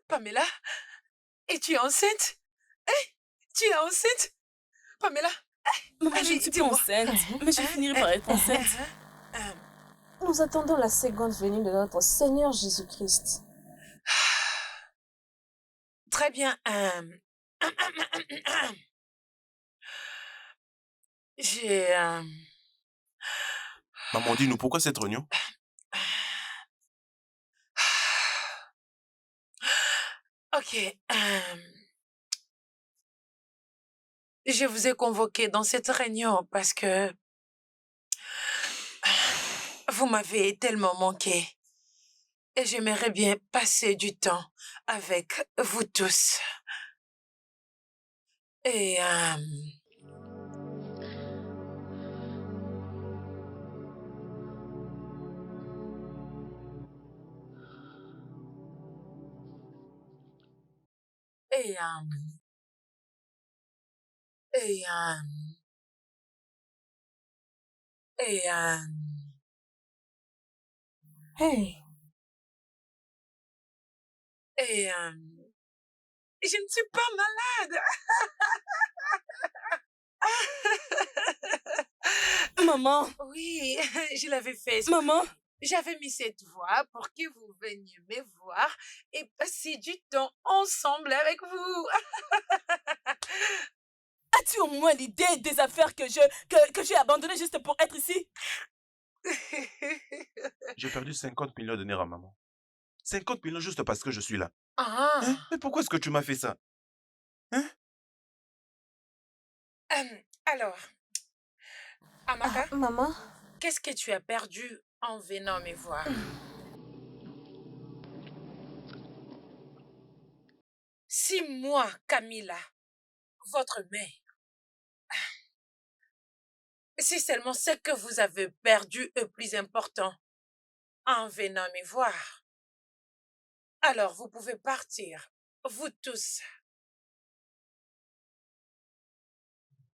Pamela, et tu es enceinte? Tu es enceinte? Pamela? Maman, je Allez, ne suis pas dis-moi. enceinte, mais je finirai par être enceinte. Nous attendons la seconde venue de notre Seigneur Jésus-Christ. Très bien. J'ai... Maman, dis-nous, pourquoi cette réunion? Ok. Je vous ai convoqué dans cette réunion parce que vous m'avez tellement manqué. Et j'aimerais bien passer du temps avec vous tous. Et... et... et... et... Hey! et... je ne suis pas malade. Maman, Oui, je l'avais fait. maman, J'avais mis cette voix pour que vous veniez me voir et passer du temps ensemble avec vous. as-tu au moins l'idée des affaires que j'ai abandonnées juste pour être ici? J'ai perdu 50 millions de nerfs à maman. 50 millions juste parce que je suis là. Ah, Hein? Mais pourquoi est-ce que tu m'as fait ça? Hein? alors, Amaka, Maman? qu'est-ce que tu as perdu en venant me voir? Si moi, Camilla, votre mère, si seulement ce que vous avez perdu est plus important en venant me voir, alors vous pouvez partir, vous tous.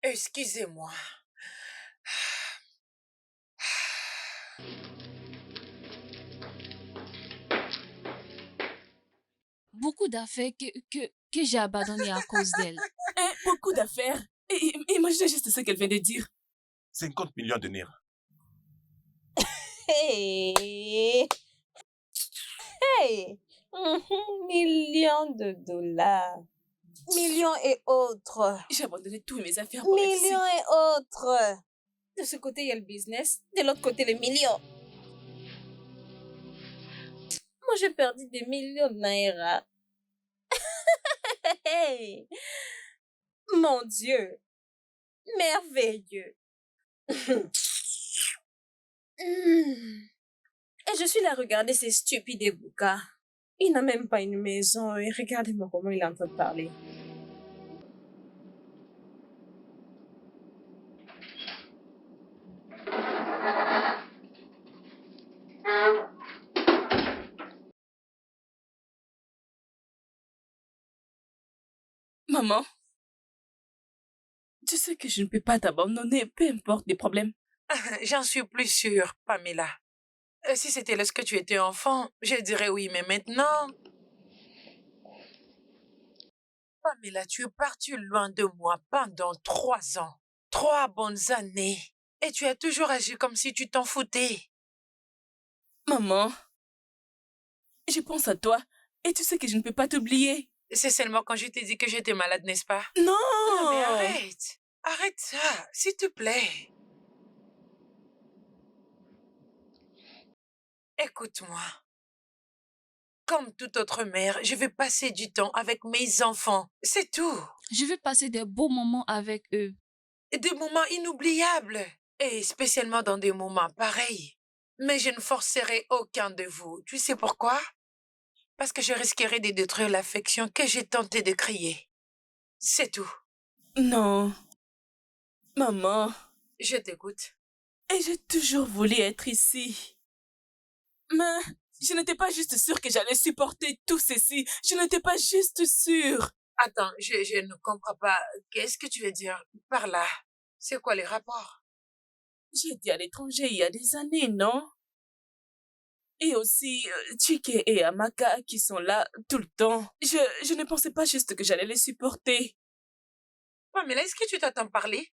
Excusez-moi. Beaucoup d'affaires que j'ai abandonnées à cause d'elle. Hein, beaucoup d'affaires. Imaginez juste ce qu'elle vient de dire. 50 millions de nerfs. Hey! Hey! Millions de dollars. Millions et autres. J'ai abandonné tous mes affaires pour être ici. Millions et autres. De ce côté, il y a le business. De l'autre côté, les millions. Moi, j'ai perdu des millions de naira. Hey! Mon Dieu! Merveilleux! Et je suis là à regarder ces stupides Ebuka. Il n'a même pas une maison et regardez-moi comment il est en train de parler. Maman, tu sais que je ne peux pas t'abandonner, peu importe les problèmes. J'en suis plus sûre, Pamela. Si c'était lorsque tu étais enfant, je dirais oui, mais maintenant... Pamela, tu es partie loin de moi pendant 3 ans. 3 bonnes années. Et tu as toujours agi comme si tu t'en foutais. Maman, je pense à toi et tu sais que je ne peux pas t'oublier. C'est seulement quand je t'ai dit que j'étais malade, n'est-ce pas? Non! Non, mais arrête. Arrête ça, s'il te plaît. Écoute-moi. Comme toute autre mère, je vais passer du temps avec mes enfants. C'est tout. Je veux passer des beaux moments avec eux. Des moments inoubliables. Et spécialement dans des moments pareils. Mais je ne forcerai aucun de vous. Tu sais pourquoi? Parce que je risquerais de détruire l'affection que j'ai tenté de créer. C'est tout. Non. Maman, Je t'écoute. et j'ai toujours voulu être ici. Mais je n'étais pas juste sûre que j'allais supporter tout ceci. Je n'étais pas juste sûre. Attends, je ne comprends pas. Qu'est-ce que tu veux dire par là? C'est quoi les rapports? J'ai été à l'étranger il y a des années, non? Et aussi Chike et Amaka qui sont là tout le temps. Je ne pensais pas juste que j'allais les supporter. Mais là, est-ce que tu t'attends parler?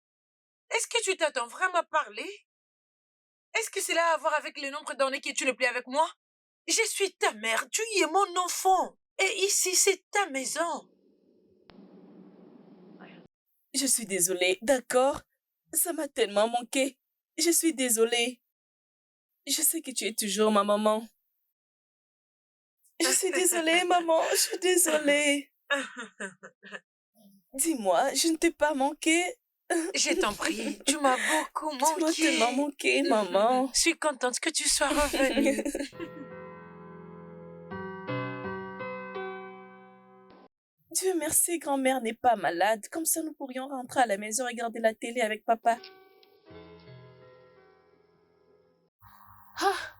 Est-ce que tu t'attends vraiment parler? Est-ce que cela a à voir avec le nombre d'années que tu ne plais avec moi? Je suis ta mère, tu y es mon enfant. Et ici, c'est ta maison. Je suis désolée, d'accord? Ça m'a tellement manqué. Je suis désolée. Je sais que tu es toujours ma maman. Je suis désolée, maman. Je suis désolée. Dis-moi, je ne t'ai pas manqué. Je t'en prie, tu m'as beaucoup Tu m'as tellement manqué. manqué, maman. Je suis contente que tu sois revenue. Dieu merci, grand-mère n'est pas malade. Comme ça, nous pourrions rentrer à la maison et regarder la télé avec papa. Ah,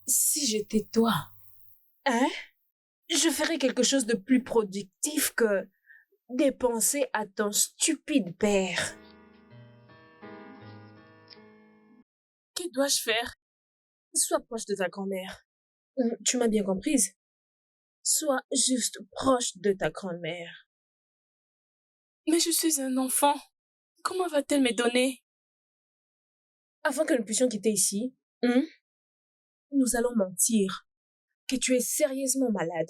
si j'étais toi, hein, je ferais quelque chose de plus productif que dépenser à ton stupide père. Que dois-je faire? Sois proche de ta grand-mère. Tu m'as bien comprise? Sois juste proche de ta grand-mère. Mais je suis un enfant. Comment va-t-elle me donner? Afin que nous puissions quitter ici, nous allons mentir que tu es sérieusement malade.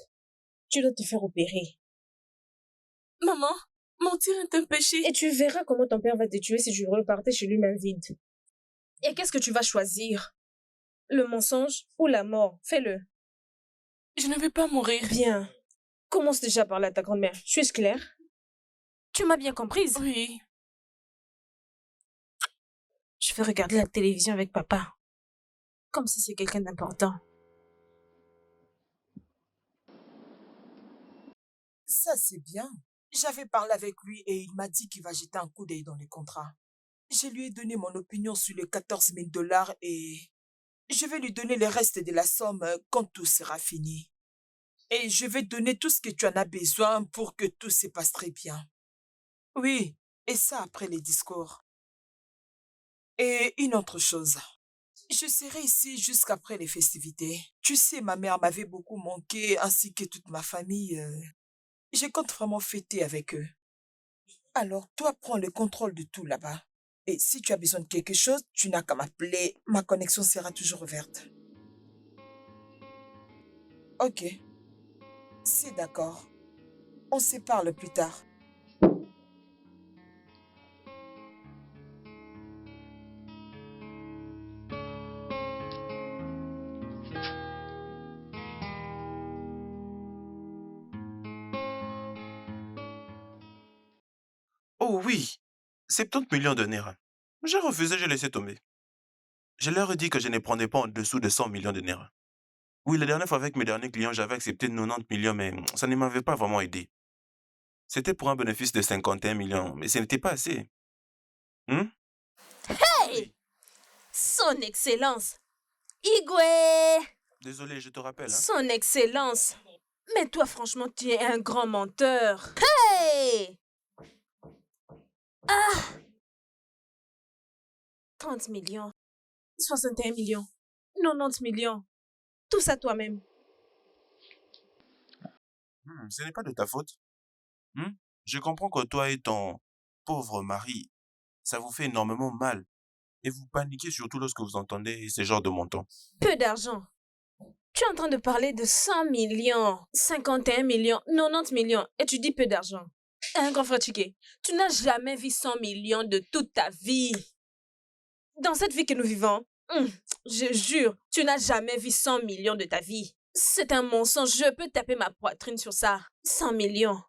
Tu dois te faire opérer. Maman, mentir est un péché. Et tu verras comment ton père va te tuer si tu repartais chez lui main vide. Et qu'est-ce que tu vas choisir? Le mensonge ou la mort? Fais-le. Je ne veux pas mourir. Bien. Commence déjà par là, ta grand-mère. Suis-je claire? Tu m'as bien comprise? Oui. Je vais regarder la télévision avec papa. Comme si c'est quelqu'un d'important. Ça, c'est bien. J'avais parlé avec lui et il m'a dit qu'il va jeter un coup d'œil dans les contrats. Je lui ai donné mon opinion sur les 14 000 dollars et je vais lui donner le reste de la somme quand tout sera fini. Et je vais donner tout ce que tu en as besoin pour que tout se passe très bien. Oui, et ça après les discours. Et une autre chose. Je serai ici jusqu'après les festivités. Tu sais, ma mère m'avait beaucoup manqué, ainsi que toute ma famille. Je compte vraiment fêter avec eux. Alors, toi, prends le contrôle de tout là-bas. Et si tu as besoin de quelque chose, tu n'as qu'à m'appeler. Ma connexion sera toujours ouverte. Ok. C'est d'accord. On se parle plus tard. Oh oui, 70 millions de naira. J'ai refusé, j'ai laissé tomber. Je leur ai dit que je ne prenais pas en dessous de 100 millions de naira. Oui, la dernière fois avec mes derniers clients, j'avais accepté 90 millions, mais ça ne m'avait pas vraiment aidé. C'était pour un bénéfice de 51 millions, mais ce n'était pas assez. Hmm? Hey! Son Excellence! Igwe! Désolé, je te rappelle. Hein? Son Excellence! Mais toi, franchement, tu es un grand menteur. Hey! Ah! 30 millions. 61 millions. 90 millions. Tout ça toi-même. Ce n'est pas de ta faute. Hmm? Je comprends que toi et ton pauvre mari, ça vous fait énormément mal. Et vous paniquez surtout lorsque vous entendez ce genre de montant. Peu d'argent. Tu es en train de parler de 100 millions, 51 millions, 90 millions, et tu dis peu d'argent. Un grand frère Chike, tu n'as jamais vu 100 millions de toute ta vie. Dans cette vie que nous vivons, je jure, tu n'as jamais vu 100 millions de ta vie. C'est un mensonge, je peux taper ma poitrine sur ça. 100 millions.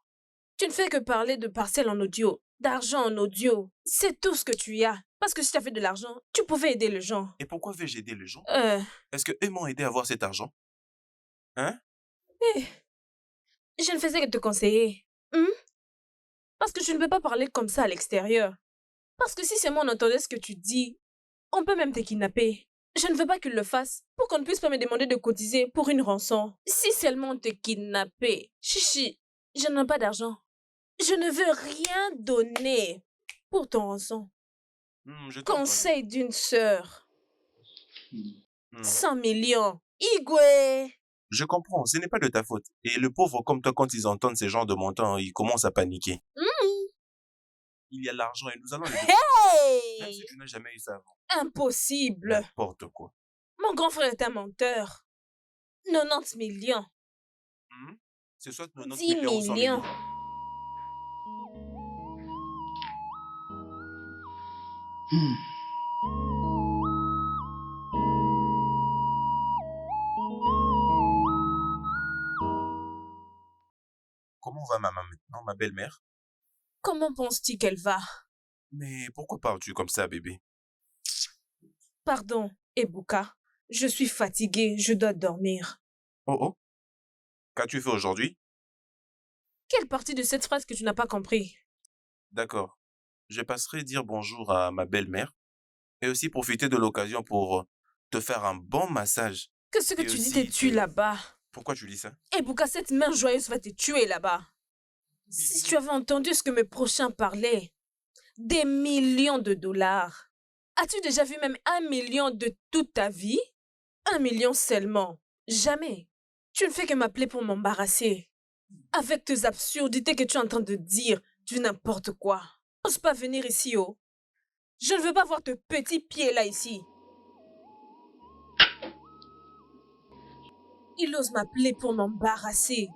Tu ne fais que parler de parcelles en audio, d'argent en audio. C'est tout ce que tu as. Parce que si tu as fait de l'argent, tu pouvais aider les gens. Et pourquoi vais-je aider les gens? Euh, Est-ce qu'eux m'ont aidé à avoir cet argent? Hein? je ne faisais que te conseiller. Parce que je ne peux pas parler comme ça à l'extérieur. Parce que si seulement on entendait ce que tu dis, on peut même te kidnapper. Je ne veux pas qu'ils le fassent pour qu'on ne puisse pas me demander de cotiser pour une rançon. Si seulement on te kidnappait, chichi, je n'ai pas d'argent. Je ne veux rien donner pour ton rançon. Je t'entends. Conseil d'une sœur. Hmm. 100 millions. Igwe! Je comprends, ce n'est pas de ta faute. Et le pauvre comme toi, quand ils entendent ce genre de montants, ils commencent à paniquer. Il y a l'argent et nous allons les donner. Même si Hey! tu n'as jamais eu ça avant. Impossible. N'importe quoi. Mon grand frère est un menteur. 90 millions. C'est soit 90 10 millions ou 100 millions. millions. Comment va maman maintenant, ma belle-mère? Comment penses-tu qu'elle va? Mais pourquoi parles-tu comme ça, bébé? Pardon, Ebuka. Je suis fatiguée, je dois dormir. Oh oh. Qu'as-tu fait aujourd'hui? Quelle partie de cette phrase que tu n'as pas compris? D'accord. Je passerai dire bonjour à ma belle-mère et aussi profiter de l'occasion pour te faire un bon massage. Que ce que Et tu dis aussi te tue te- là-bas. Pourquoi tu dis ça? Ebuka, cette main joyeuse va te tuer là-bas. Si tu avais entendu ce que mes prochains parlaient, des millions de dollars. As-tu déjà vu même 1 million de toute ta vie? 1 million seulement. Jamais. Tu ne fais que m'appeler pour m'embarrasser. Avec tes absurdités que tu es en train de dire, du n'importe quoi. N'ose pas venir ici, oh. Je ne veux pas voir tes petits pieds là ici. Il ose m'appeler pour m'embarrasser.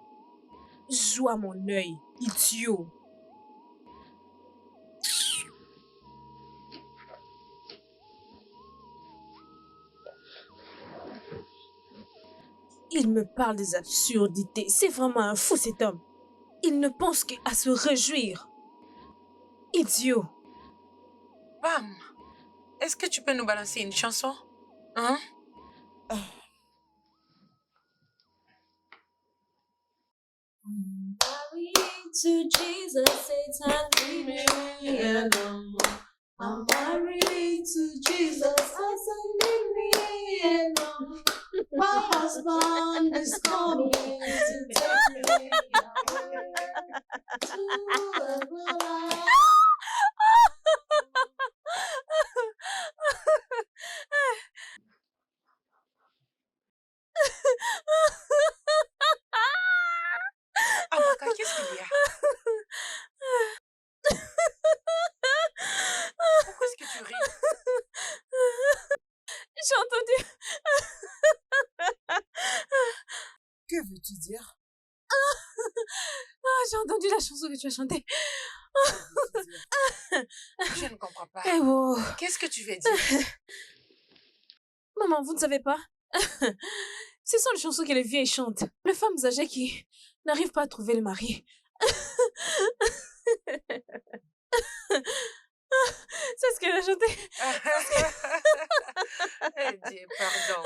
Joue à mon œil, idiot. Il me parle des absurdités. C'est vraiment un fou cet homme. Il ne pense qu'à se réjouir. Idiot. Bam! Est-ce que tu peux nous balancer une chanson? Hein? Married to Jesus, Satan, leave me alone. I'm married to Jesus, I said, leave me alone. My husband is coming to take me away to the world. Amaka, qu'est-ce qu'il y a? Pourquoi est-ce que tu ris? J'ai entendu. Que veux-tu dire? J'ai entendu la chanson que tu as chantée. Je ne comprends pas. Eh oh. Qu'est-ce que tu veux dire? Maman, vous ne savez pas? Ce sont les chansons que les vieilles chantent. Les femmes âgées qui n'arrivent pas à trouver le mari. C'est ce qu'elle a chanté. Eh Dieu, pardon.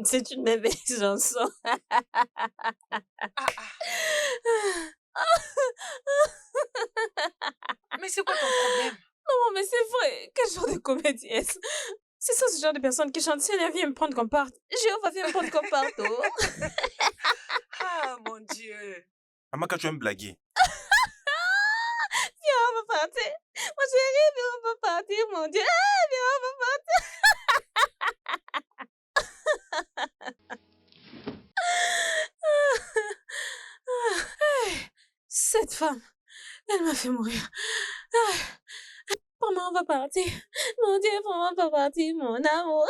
C'est une merveilleuse chanson. Ah, ah. Mais c'est quoi ton problème? Maman, mais c'est vrai. Quel genre de comédie est-ce? C'est ça, ce genre de personne qui chante. Si elle vient me prendre comme part, Jéhovah vient me prendre comme part. Oh. Ah, mon Dieu. Amaka, tu aimes blaguer. Viens, on va partir. Mon chéri, viens, on va partir, mon Dieu. Ah, viens, on va partir. Cette femme, elle m'a fait mourir. Ah, Maman, on va partir. Mon Dieu, maman, on va partir, mon amour.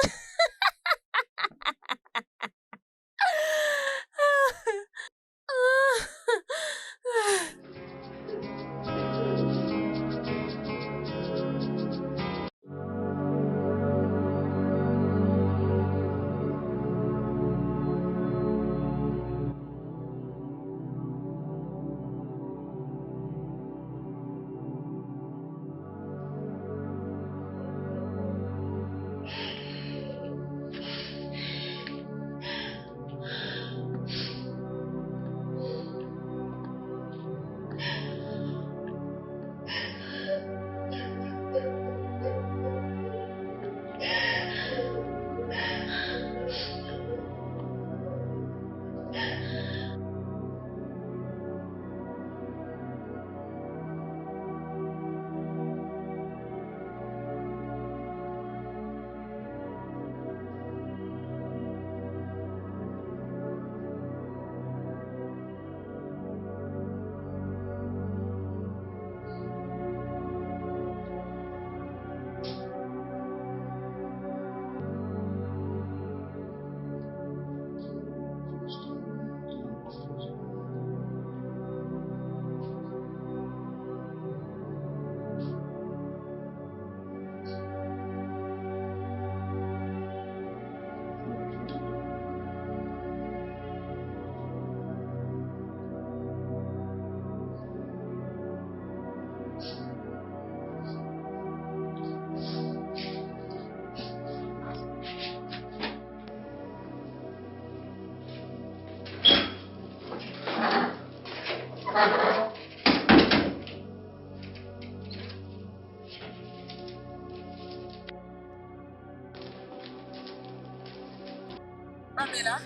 Pamela?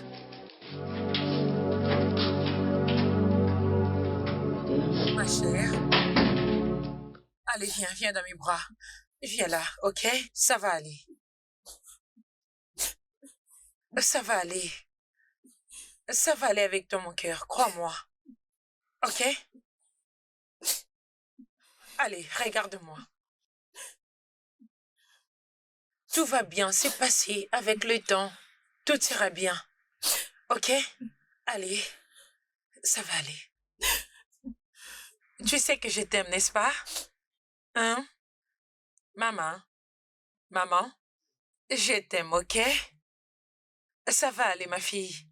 Ma chère. Allez, viens dans mes bras. Viens là, ok? Ça va aller. Ça va aller. Ça va aller avec toi, mon cœur, crois-moi. Ok? Allez, regarde-moi. Tout va bien, c'est passé avec le temps. Tout ira bien. Ok? Allez, ça va aller. Tu sais que je t'aime, n'est-ce pas? Hein? Maman, je t'aime, ok? Ça va aller, ma fille.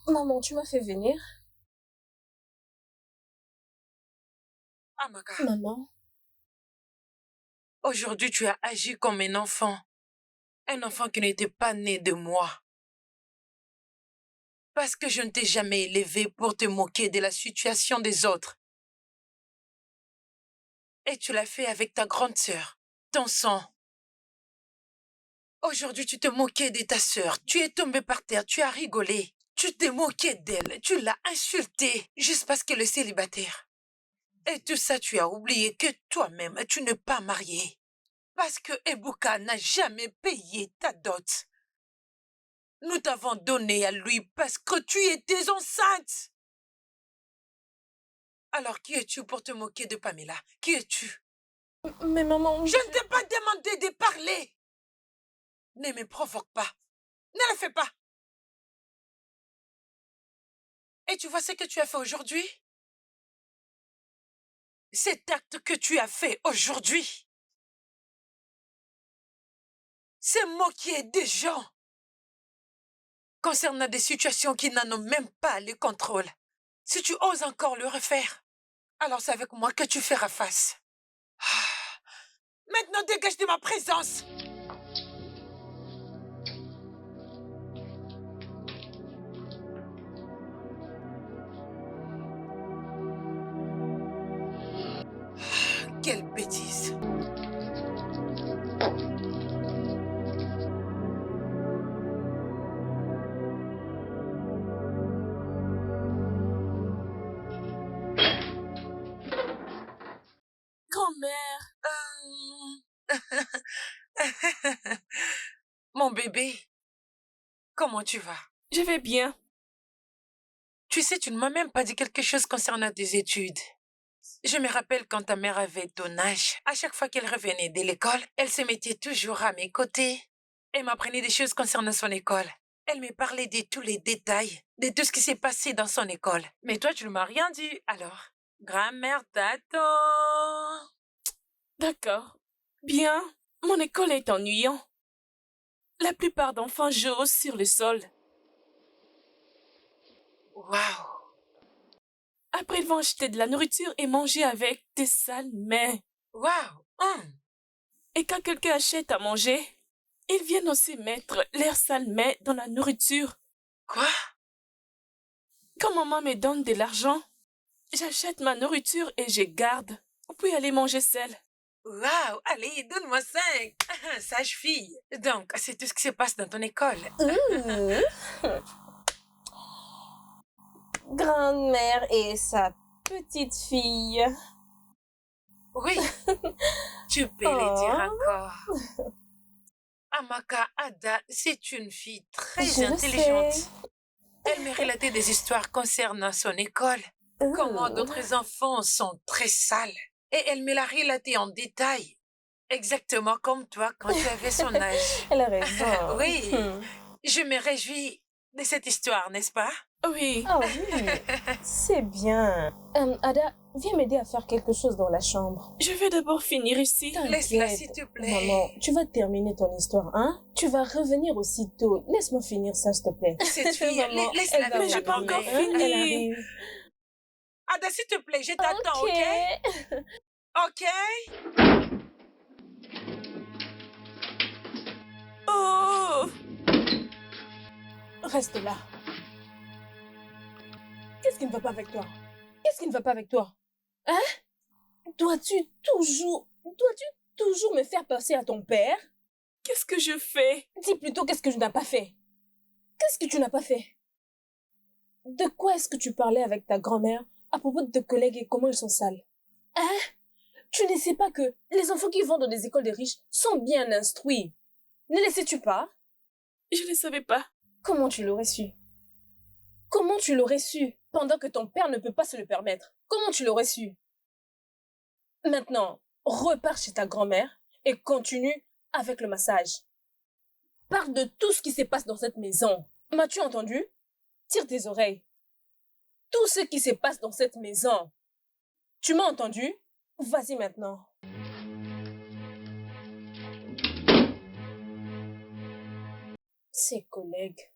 Maman, tu m'as fait venir. Amaka, Maman. aujourd'hui tu as agi comme un enfant. Un enfant qui n'était pas né de moi. Parce que je ne t'ai jamais élevé pour te moquer de la situation des autres. Et tu l'as fait avec ta grande sœur, ton sang. Aujourd'hui, tu te moquais de ta sœur. Tu es tombé par terre, tu as rigolé. Tu t'es moqué d'elle, tu l'as insultée juste parce qu'elle est célibataire. Et tout ça, tu as oublié que toi-même, tu n'es pas marié. Parce que Ebuka n'a jamais payé ta dot. Nous t'avons donné à lui parce que tu étais enceinte. Alors, qui es-tu pour te moquer de Pamela? Qui es-tu? Mais maman... Je ne t'ai pas demandé de parler. Ne me provoque pas. Ne le fais pas. Et tu vois ce que tu as fait aujourd'hui? Cet acte que tu as fait aujourd'hui, C'est moquer des gens concernant des situations qui n'en ont même pas le contrôle. Si tu oses encore le refaire, alors c'est avec moi que tu feras face. Maintenant, dégage de ma présence. Quelle bêtise. Grand-mère, Mon bébé, comment tu vas? je vais bien. Tu sais, tu ne m'as même pas dit quelque chose concernant tes études. Je me rappelle quand ta mère avait ton âge. À chaque fois qu'elle revenait de l'école, elle se mettait toujours à mes côtés. Elle m'apprenait des choses concernant son école. Elle me parlait de tous les détails, de tout ce qui s'est passé dans son école. Mais toi, tu ne m'as rien dit. Alors, grand-mère t'attend. D'accord. Bien, mon école est ennuyant. La plupart d'enfants jouent sur le sol. Waouh! Après, ils vont acheter de la nourriture et manger avec des sales mains. Waouh! Et quand quelqu'un achète à manger, ils viennent aussi mettre leurs sales mains dans la nourriture. Quoi? Quand maman me donne de l'argent, j'achète ma nourriture et je garde. Puis aller manger seule. Waouh! Allez, donne-moi 5. Sage fille. Donc, c'est tout ce qui se passe dans ton école. Grand-mère et sa petite fille. Oui, tu peux le dire encore. Amaka Ada, c'est une fille très Je le intelligente. sais. Elle me relatait des histoires concernant son école, comment d'autres enfants sont très sales. Et elle me l'a relaté en détail, exactement comme toi quand tu avais son âge. Elle a raison. Oui, je me réjouis de cette histoire, n'est-ce pas? Oui. Ah oui, c'est bien. Ada, viens m'aider à faire quelque chose dans la chambre. Je vais d'abord finir ici. Laisse-la, T'inquiète. s'il te plaît. Maman, tu vas terminer ton histoire, hein? Tu vas revenir aussitôt. Laisse-moi finir ça, s'il te plaît. Cette fille, Maman, laisse-la elle va avec j'ai ta pas revenir, encore grand-mère. hein? Elle fini. arrive. Ada, s'il te plaît, je t'attends, ok? Oh! Reste là. Qu'est-ce qui ne va pas avec toi? Qu'est-ce qui ne va pas avec toi? Hein? Dois-tu toujours me faire passer à ton père? Qu'est-ce que je fais? Dis plutôt qu'est-ce que tu n'as pas fait. Qu'est-ce que tu n'as pas fait? De quoi est-ce que tu parlais avec ta grand-mère à propos de tes collègues et comment ils sont sales? Hein? Tu ne sais pas que les enfants qui vont dans des écoles de riches sont bien instruits. Ne les sais-tu pas? Je ne savais pas. Comment tu l'aurais su? Comment tu l'aurais su pendant que ton père ne peut pas se le permettre? Comment tu l'aurais su? Maintenant, repars chez ta grand-mère et continue avec le massage. Parle de tout ce qui se passe dans cette maison. M'as-tu entendu? Tire tes oreilles. Tout ce qui se passe dans cette maison. Tu m'as entendu? Vas-y maintenant. Ses collègues.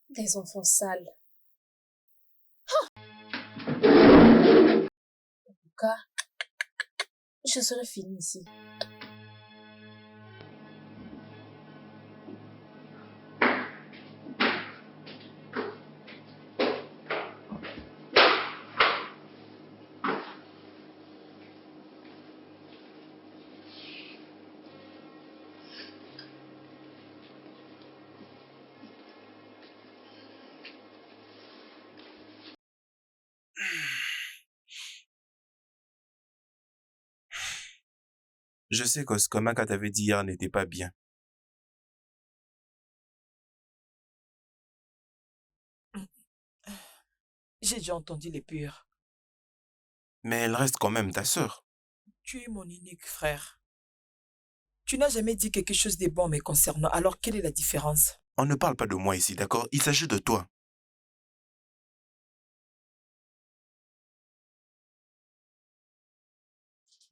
Des enfants sales. En tout cas, je serai finie ici. Je sais que ce que Maka t'avait dit hier n'était pas bien. J'ai déjà entendu les purs. Mais elle reste quand même ta sœur. Tu es mon unique frère. Tu n'as jamais dit quelque chose de bon me concernant, alors quelle est la différence? On ne parle pas de moi ici, d'accord? Il s'agit de toi.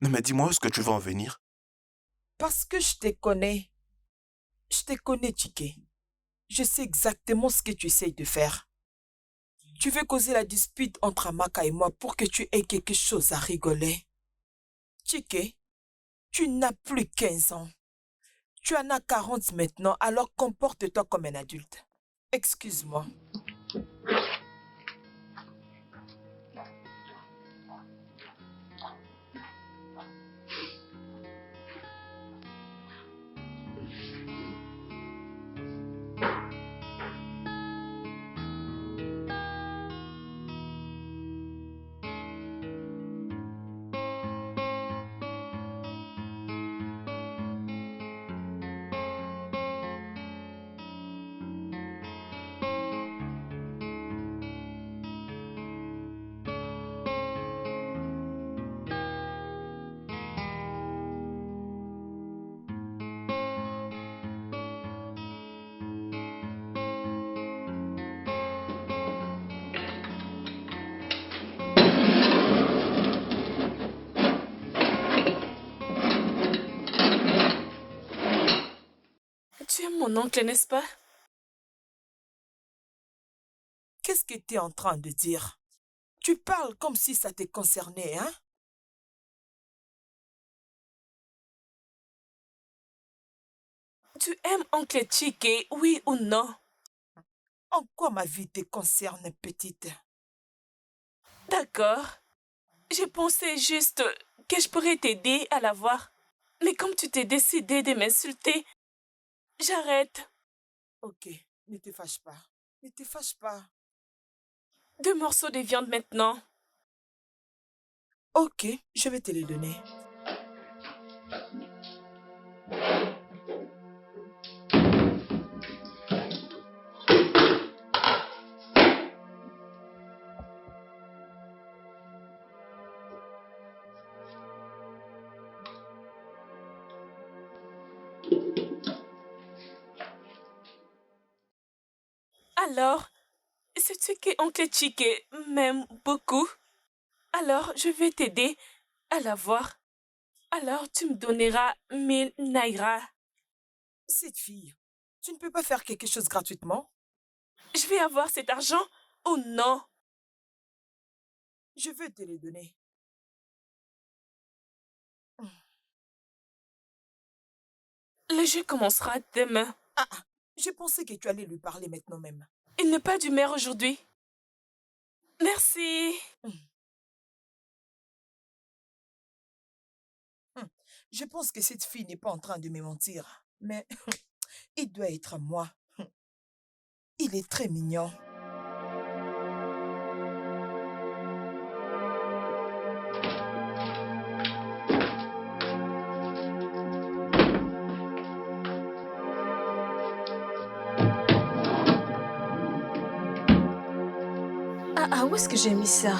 Non mais dis-moi où est-ce que tu vas en venir? Parce que je te connais. Je te connais, Chike. Je sais exactement ce que tu essayes de faire. Tu veux causer la dispute entre Amaka et moi pour que tu aies quelque chose à rigoler. Chike, tu n'as plus 15 ans. Tu en as 40 maintenant, alors comporte-toi comme un adulte. Excuse-moi. Tu es mon oncle, n'est-ce pas? Qu'est-ce que tu es en train de dire? Tu parles comme si ça te concernait, hein? Tu aimes oncle Chike, oui ou non? En quoi ma vie te concerne, petite? D'accord. Je pensais juste que je pourrais t'aider à la voir. Mais comme tu t'es décidé de m'insulter, j'arrête. Ok, ne te fâche pas. Ne te fâche pas. 2 morceaux de viande maintenant. Ok, je vais te les donner. Alors, sais-tu que oncle Chike m'aime beaucoup? Alors, je vais t'aider à la voir. Alors, tu me donneras 1000 naira. Cette fille, tu ne peux pas faire quelque chose gratuitement? Je vais avoir cet argent ou non? Je veux te les donner. Le jeu commencera demain. Je pensais que tu allais lui parler maintenant même. Il n'est pas d'humeur aujourd'hui. Merci. Je pense que cette fille n'est pas en train de me mentir. Mais il doit être à moi. Il est très mignon. Ah, où est-ce que j'ai mis ça?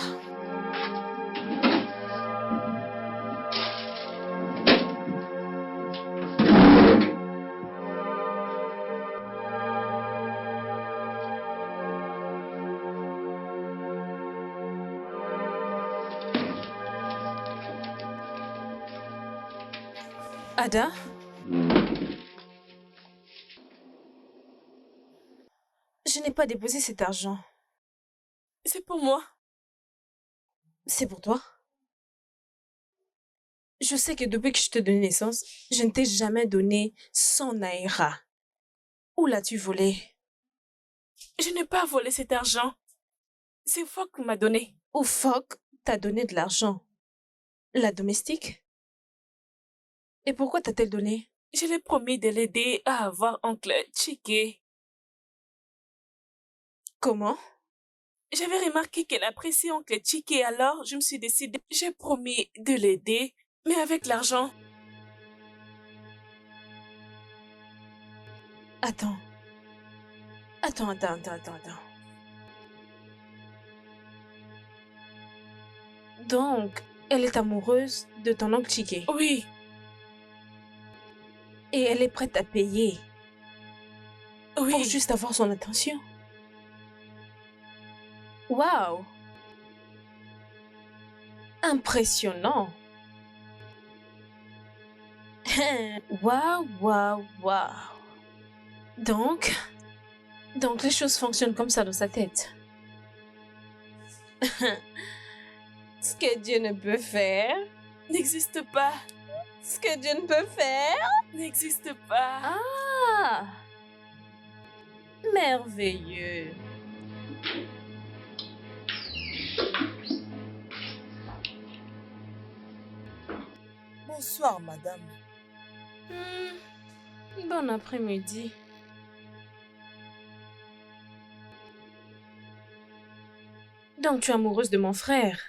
Ada? Je n'ai pas déposé cet argent. C'est pour moi. C'est pour toi? Je sais que depuis que je te donne naissance, je ne t'ai jamais donné 100 naira. Où l'as-tu volé? Je n'ai pas volé cet argent. C'est Fok qui m'a donné. Ou Fok t'a donné de l'argent? La domestique? Et pourquoi t'a-t-elle donné? Je l'ai promis de l'aider à avoir oncle Chike. Comment? J'avais remarqué qu'elle appréciait oncle Chike, alors je me suis décidée. J'ai promis de l'aider, mais avec l'argent. Attends. Attends. Donc, elle est amoureuse de ton oncle Chike. Oui, Et elle est prête à payer pour oui. juste avoir son attention. Waouh! Impressionnant! Waouh, waouh, waouh. Donc, donc les choses fonctionnent comme ça dans sa tête. Ce que Dieu ne peut faire N'existe pas. ce que Dieu ne peut faire. N'existe pas. Ah, merveilleux. Bonsoir, madame. Bon après-midi. Donc tu es amoureuse de mon frère.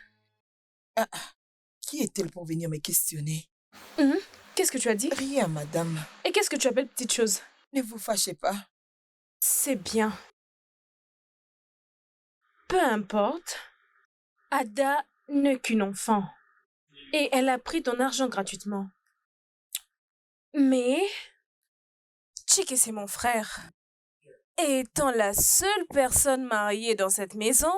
Qui est-elle pour venir me questionner? Qu'est-ce que tu as dit? Rien, madame. Et qu'est-ce que tu appelles petite chose? Ne vous fâchez pas. C'est bien. Peu importe. Ada n'est qu'une enfant. Et elle a pris ton argent gratuitement. Mais Chike, c'est mon frère. Et étant la seule personne mariée dans cette maison,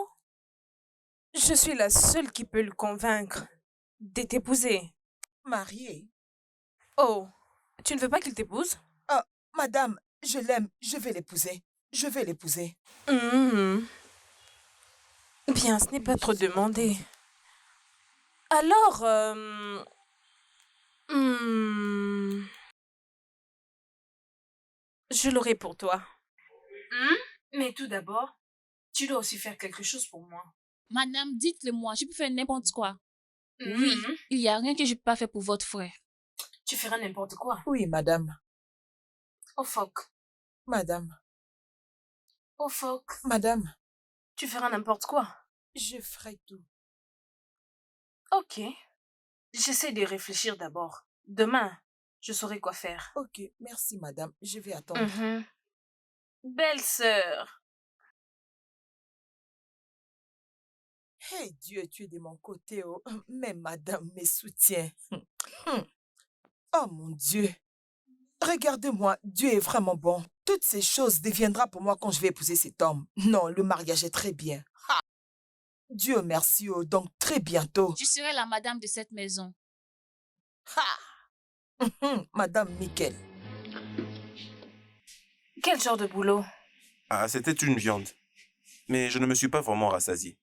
je suis la seule qui peut le convaincre de t'épouser. Mariée? Oh, tu ne veux pas qu'il t'épouse? Ah, madame, je l'aime. Je vais l'épouser. Je vais l'épouser. Bien, ce n'est pas trop demandé. Alors, je l'aurai pour toi. Mais tout d'abord, tu dois aussi faire quelque chose pour moi. Madame, dites-le moi, je peux faire n'importe quoi. Oui, il n'y a rien que je ne peux pas faire pour votre frère. Tu feras n'importe quoi. Oui, madame. Oh fuck. Madame. Oh fuck. Madame. Tu feras n'importe quoi. Je ferai tout. Ok. J'essaie de réfléchir d'abord. Demain, je saurai quoi faire. Ok, merci, madame. Je vais attendre. Belle sœur. Hey Dieu, tu es de mon côté, oh. Mais madame me soutient. Oh mon Dieu. Regardez-moi, Dieu est vraiment bon. Toutes ces choses deviendront pour moi quand je vais épouser cet homme. Non, le mariage est très bien. Ha! Dieu merci, oh, donc très bientôt. Tu serai la madame de cette maison. Ha! Madame Miquel. Quel genre de boulot? Ah, c'était une viande. Mais je ne me suis pas vraiment rassasié.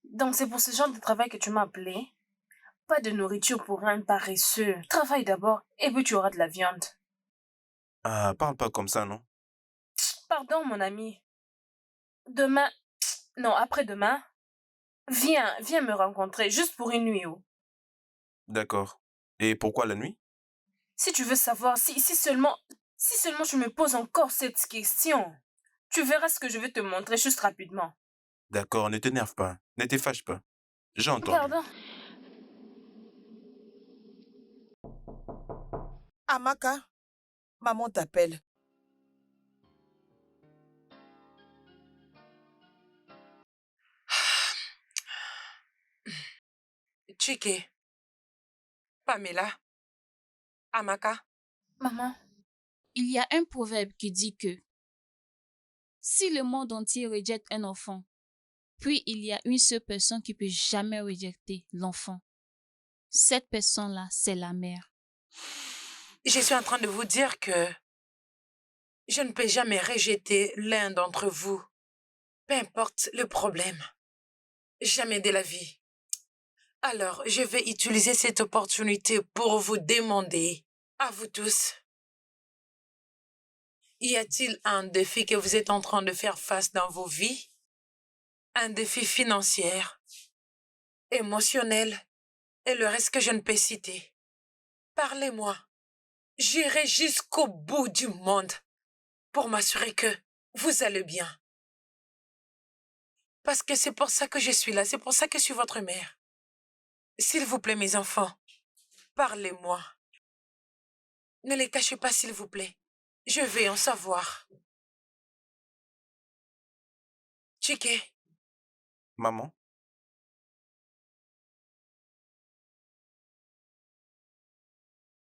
Donc c'est pour ce genre de travail que tu m'as appelé? Pas de nourriture pour un paresseux. Travaille d'abord et puis tu auras de la viande. Ah, parle pas comme ça, non? Pardon mon ami. Demain, non après-demain, viens me rencontrer juste pour une nuit. Oh. D'accord. Et pourquoi la nuit? Si tu veux savoir, si seulement je me pose encore cette question, tu verras ce que je vais te montrer juste rapidement. D'accord, ne t'énerve pas. Ne te fâche pas. J'ai entendu. Pardon. Amaka, maman t'appelle. Chike, Pamela, Amaka. Maman. Il y a un proverbe qui dit que si le monde entier rejette un enfant, puis il y a une seule personne qui peut jamais rejeter l'enfant. Cette personne-là, c'est la mère. Je suis en train de vous dire que je ne peux jamais rejeter l'un d'entre vous. Peu importe le problème. Jamais de la vie. Alors, je vais utiliser cette opportunité pour vous demander, à vous tous, y a-t-il un défi que vous êtes en train de faire face dans vos vies? Un défi financier, émotionnel et le reste que je ne peux citer. Parlez-moi. J'irai jusqu'au bout du monde pour m'assurer que vous allez bien. Parce que c'est pour ça que je suis là, c'est pour ça que je suis votre mère. S'il vous plaît, mes enfants, parlez-moi. Ne les cachez pas, s'il vous plaît. Je vais en savoir. Chike, Maman?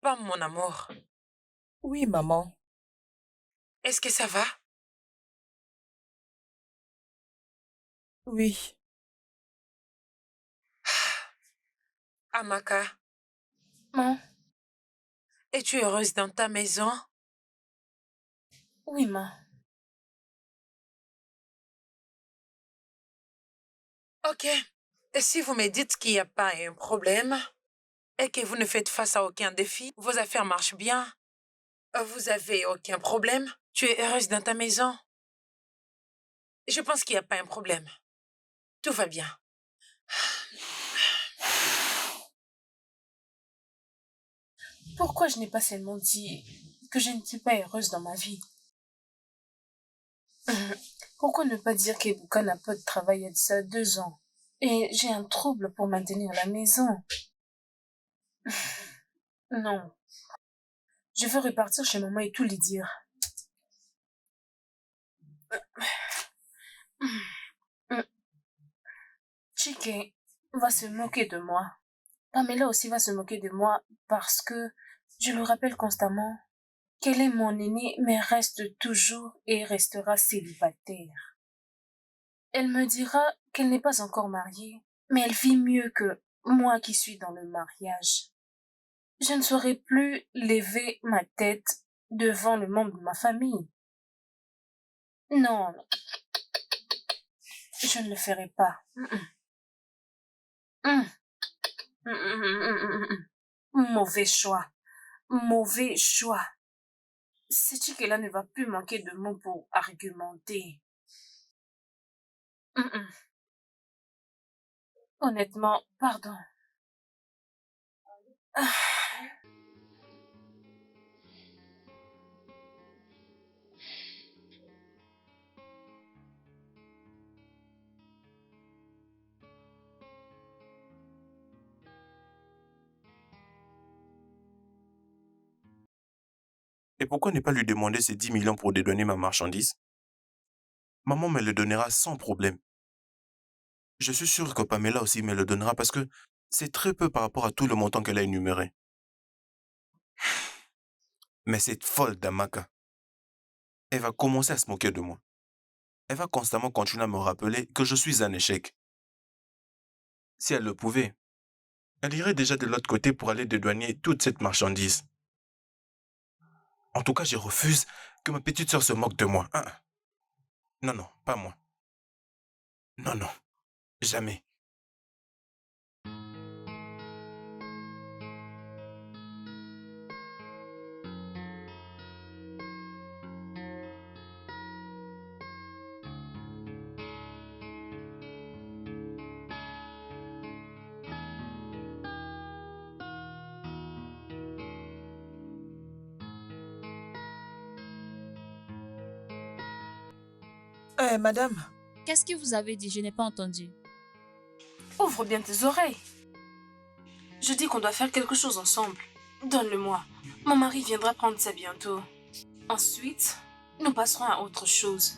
Pam, mon amour, Oui, maman. est-ce que ça va? Oui. Amaka, Maman? es-tu heureuse dans ta maison? Oui, maman. Ok. Et si vous me dites qu'il n'y a pas un problème et que vous ne faites face à aucun défi, vos affaires marchent bien, vous avez aucun problème, tu es heureuse dans ta maison? Je pense qu'il n'y a pas un problème. Tout va bien. Pourquoi je n'ai pas seulement dit que je n'étais pas heureuse dans ma vie? Pourquoi ne pas dire qu'Ebuka n'a pas de travail il y a de ça 2 ans? Et j'ai un trouble pour maintenir la maison. Non. Je veux repartir chez maman et tout lui dire. Chike va se moquer de moi. Pamela aussi va se moquer de moi parce que je le rappelle constamment qu'elle est mon aînée mais reste toujours et restera célibataire. Elle me dira qu'elle n'est pas encore mariée, mais elle vit mieux que moi qui suis dans le mariage. Je ne saurais plus lever ma tête devant le membre de ma famille. Non, je ne le ferai pas. Mauvais choix. Mauvais choix. Sais-tu que là ne va plus manquer de mots pour argumenter? Honnêtement, pardon. Et pourquoi ne pas lui demander ces 10 millions pour dédouaner ma marchandise? Maman me le donnera sans problème. Je suis sûr que Pamela aussi me le donnera parce que c'est très peu par rapport à tout le montant qu'elle a énuméré. Mais cette folle d'Amaka, elle va commencer à se moquer de moi. Elle va constamment continuer à me rappeler que je suis un échec. Si elle le pouvait, elle irait déjà de l'autre côté pour aller dédouaner toute cette marchandise. En tout cas, je refuse que ma petite sœur se moque de moi. Non, non, pas moi. Non, non, jamais. Madame, Qu'est-ce que vous avez dit? Je n'ai pas entendu. Ouvre bien tes oreilles. Je dis qu'on doit faire quelque chose ensemble. Donne-le-moi. Mon mari viendra prendre ça bientôt. Ensuite, nous passerons à autre chose.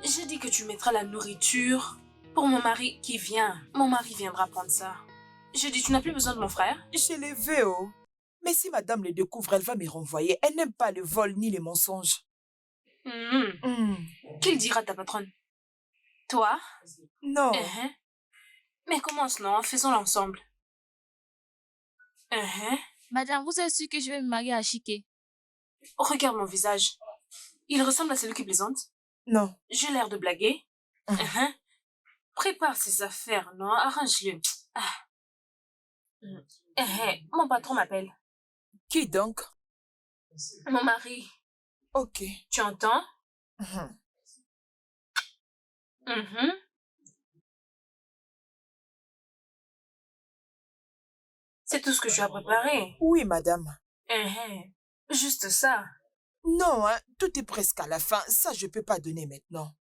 J'ai dit que tu mettras la nourriture pour mon mari qui vient. Mon mari viendra prendre ça. Je dis, tu n'as plus besoin de mon frère? je l'ai vu, oh. Mais si madame le découvre, elle va me renvoyer. Elle n'aime pas le vol ni les mensonges. Qu'il dira ta patronne? Toi? Non. Mais commence, non? Faisons-le ensemble. Madame, vous êtes sûre que je vais me marier à Chike? Regarde mon visage. Il ressemble à celui qui plaisante. Non. J'ai l'air de blaguer. Prépare ses affaires, non? Arrange-le. Mon patron m'appelle. Qui donc? Mon mari. Ok. Tu entends? C'est tout ce que tu as préparé. Oui, madame. Juste ça. Non, hein, tout est presque à la fin. Ça, je peux pas donner maintenant.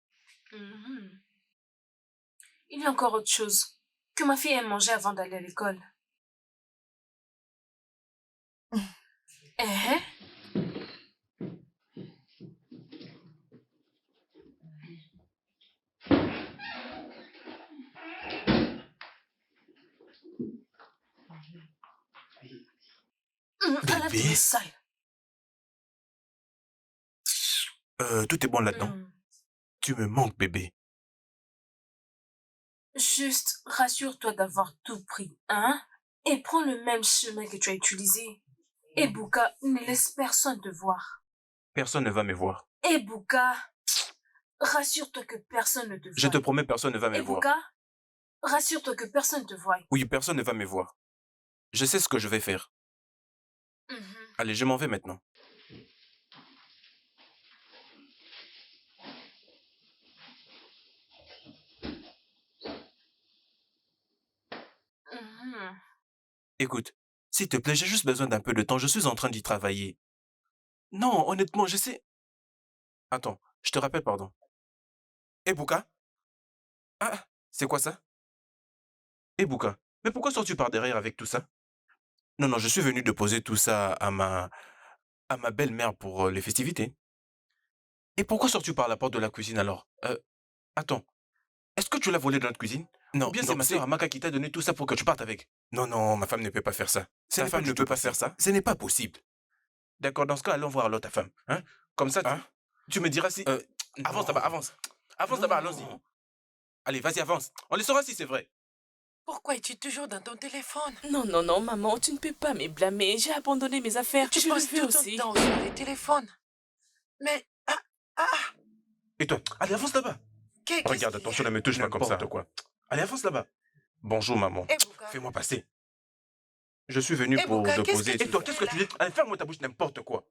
Il y a encore autre chose que ma fille aime manger avant d'aller à l'école. Bébé. Tout est bon là-dedans. Tu me manques, bébé. Juste rassure-toi d'avoir tout pris, hein? et prends le même chemin que tu as utilisé. Ebuka, ne laisse personne te voir. Personne ne va me voir. Ebuka, rassure-toi que personne ne te voit. Je te promets, personne ne va me voir. Ebuka, rassure-toi que personne ne te voit. Oui, personne ne va me voir. Je sais ce que je vais faire. Allez, je m'en vais maintenant. Écoute, s'il te plaît, j'ai juste besoin d'un peu de temps. Je suis en train d'y travailler. Non, honnêtement, je sais. Attends, je te rappelle, pardon. Bouka? Ah, c'est quoi ça? Bouka, mais pourquoi sors-tu par derrière avec tout ça? Non, non, je suis venu déposer tout ça à ma belle-mère pour les festivités. Et pourquoi sors-tu par la porte de la cuisine alors? Attends, est-ce que tu l'as volé dans notre cuisine? Non, ou bien c'est ma sœur Amaka qui t'a donné tout ça pour que tu partes avec? Non, non, ma femme ne peut pas faire ça. Ta femme ne peut pas faire ça? Ce n'est pas possible. D'accord, dans ce cas, allons voir alors ta femme. Hein? Comme ça, tu me diras si... avance là-bas, avance. Avance là-bas, allons-y. Allez, vas-y, avance. On le saura si c'est vrai. Pourquoi es-tu toujours dans ton téléphone? Non, non, non, maman, tu ne peux pas me blâmer. J'ai abandonné mes affaires. Tu Je le passes fais tout aussi. ton temps sur les téléphones. Mais... Et toi, allez, avance là-bas. Qu'est-ce Regarde, qu'il y a? attention, ne me touche pas comme ça. Quoi. Allez, avance là-bas. Bonjour, maman. Ebuka, Fais-moi passer. Je suis venu pour Ebuka, qu'est-ce déposer... que tu Et toi, fais qu'est-ce que tu là? dis? Allez, ferme-moi ta bouche, n'importe quoi.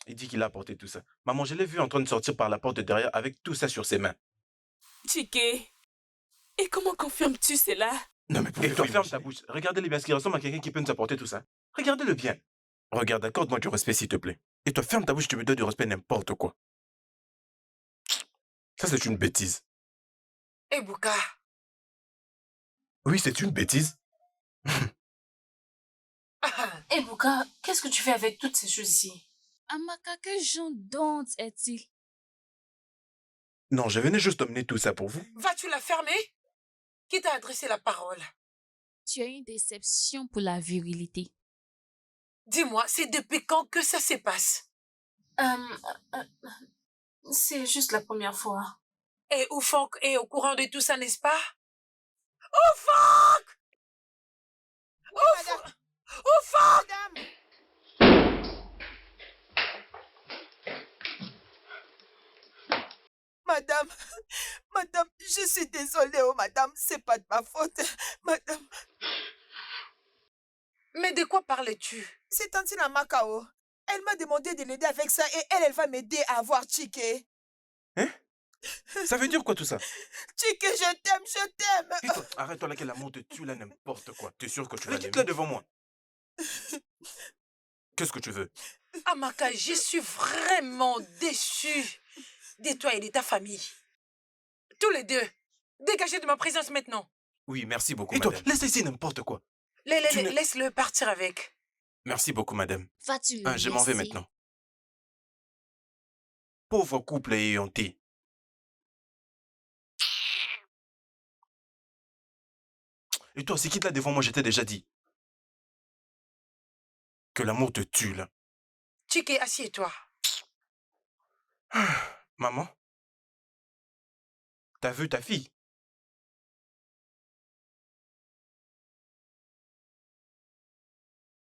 Il dit qu'il a apporté tout ça. Maman, je l'ai vu en train de sortir par la porte de derrière avec tout ça sur ses mains. Chike, et comment confirmes-tu cela? Non, mais et toi, ferme ta bouche. Regardez-le bien, ce qui ressemble à quelqu'un qui peut nous apporter tout ça. Regardez-le bien. Regarde, accorde-moi du respect, s'il te plaît. Et toi, ferme ta bouche, tu me donnes du respect n'importe quoi. Ça, c'est une bêtise. Ebuka, Oui, c'est une bêtise. Ebuka, qu'est-ce que tu fais avec toutes ces choses ici? Amaka, quel genre d'honte est-il? Non, je venais juste emmener tout ça pour vous. vas-tu la fermer? Qui t'a adressé la parole? Tu as une déception pour la virilité. Dis-moi, c'est depuis quand que ça se passe? C'est juste la première fois. Et Oufok est au courant de tout ça, n'est-ce pas? Oufok! Oufok! Oufok! Madame, madame, je suis désolée, oh madame, c'est pas de ma faute. Madame, Mais de quoi parles-tu? c'est Tantine Amaka, oh. Elle m'a demandé de l'aider avec ça et elle va m'aider à avoir Chike. Hein? Ça veut dire quoi tout ça? Chike, je t'aime, je t'aime. Et toi, arrête-toi là, que l'amour te tue là, n'importe quoi. T'es sûr que tu vas l'aimer? Quitte-la devant moi. Qu'est-ce que tu veux? Amaka, je suis vraiment déçue de toi et de ta famille. Tous les deux. Dégagez de ma présence maintenant. Oui, merci beaucoup, madame. Et toi, laisse ici n'importe quoi. Laisse-le partir avec. Merci beaucoup, madame. Vas-tu le Je m'en vais laisser? maintenant. Pauvre couple éhonté. Et toi, c'est quitte là devant moi, je t'ai déjà dit. Que l'amour te tue, là. Chike, assieds-toi. Maman? T'as vu ta fille?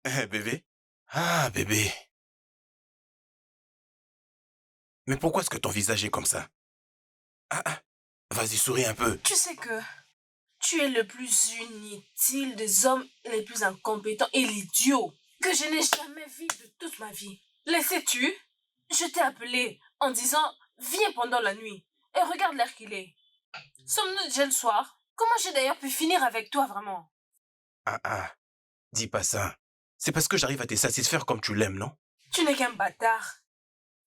Bébé? Ah, bébé. Mais pourquoi est-ce que ton visage est comme ça? Vas-y, souris un peu. Tu sais que tu es le plus inutile des hommes les plus incompétents et l'idiot que je n'ai jamais vu de toute ma vie. Le sais-tu? Je t'ai appelé en disant « Viens pendant la nuit » et regarde l'heure qu'il est. Sommes-nous déjà le soir? Comment j'ai d'ailleurs pu finir avec toi vraiment? Dis pas ça. C'est parce que j'arrive à te satisfaire comme tu l'aimes, non? Tu n'es qu'un bâtard.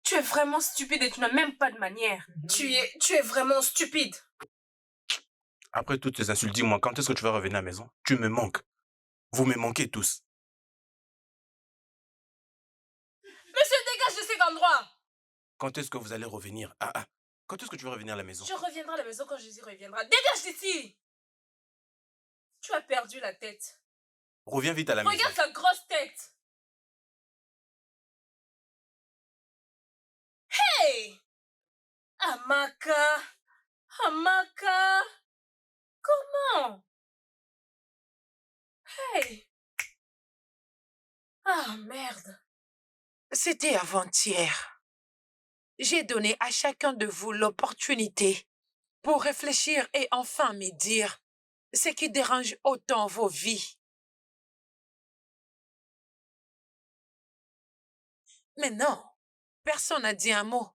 Tu es vraiment stupide et tu n'as même pas de manière. Tu es vraiment stupide. Après toutes tes insultes, dis-moi, quand est-ce que tu vas revenir à la maison? Tu me manques. Vous me manquez tous. Monsieur, dégage de cet endroit. Quand est-ce que vous allez revenir? Quand est-ce que tu vas revenir à la maison? Je reviendrai à la maison quand Jésus reviendra. Dégage d'ici. Tu as perdu la tête. Reviens vite à la maison. Regarde sa grosse tête. Hey! Amaka! Amaka! Comment? Hey! Ah, merde. C'était avant-hier. J'ai donné à chacun de vous l'opportunité pour réfléchir et enfin me dire ce qui dérange autant vos vies. Mais non, personne n'a dit un mot,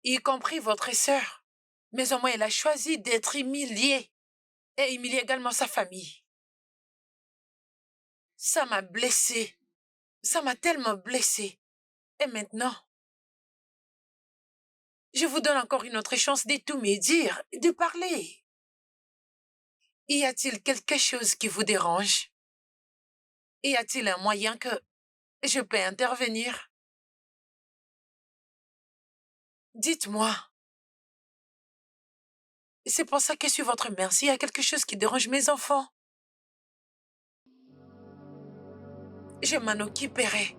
y compris votre sœur. Mais au moins, elle a choisi d'être humiliée et humilier également sa famille. Ça m'a blessée. Ça m'a tellement blessée. Et maintenant, je vous donne encore une autre chance de tout me dire, de parler. Y a-t-il quelque chose qui vous dérange? Y a-t-il un moyen que je peux intervenir? Dites-moi. C'est pour ça que sur votre mère, s'il y a quelque chose qui dérange mes enfants, je m'en occuperai.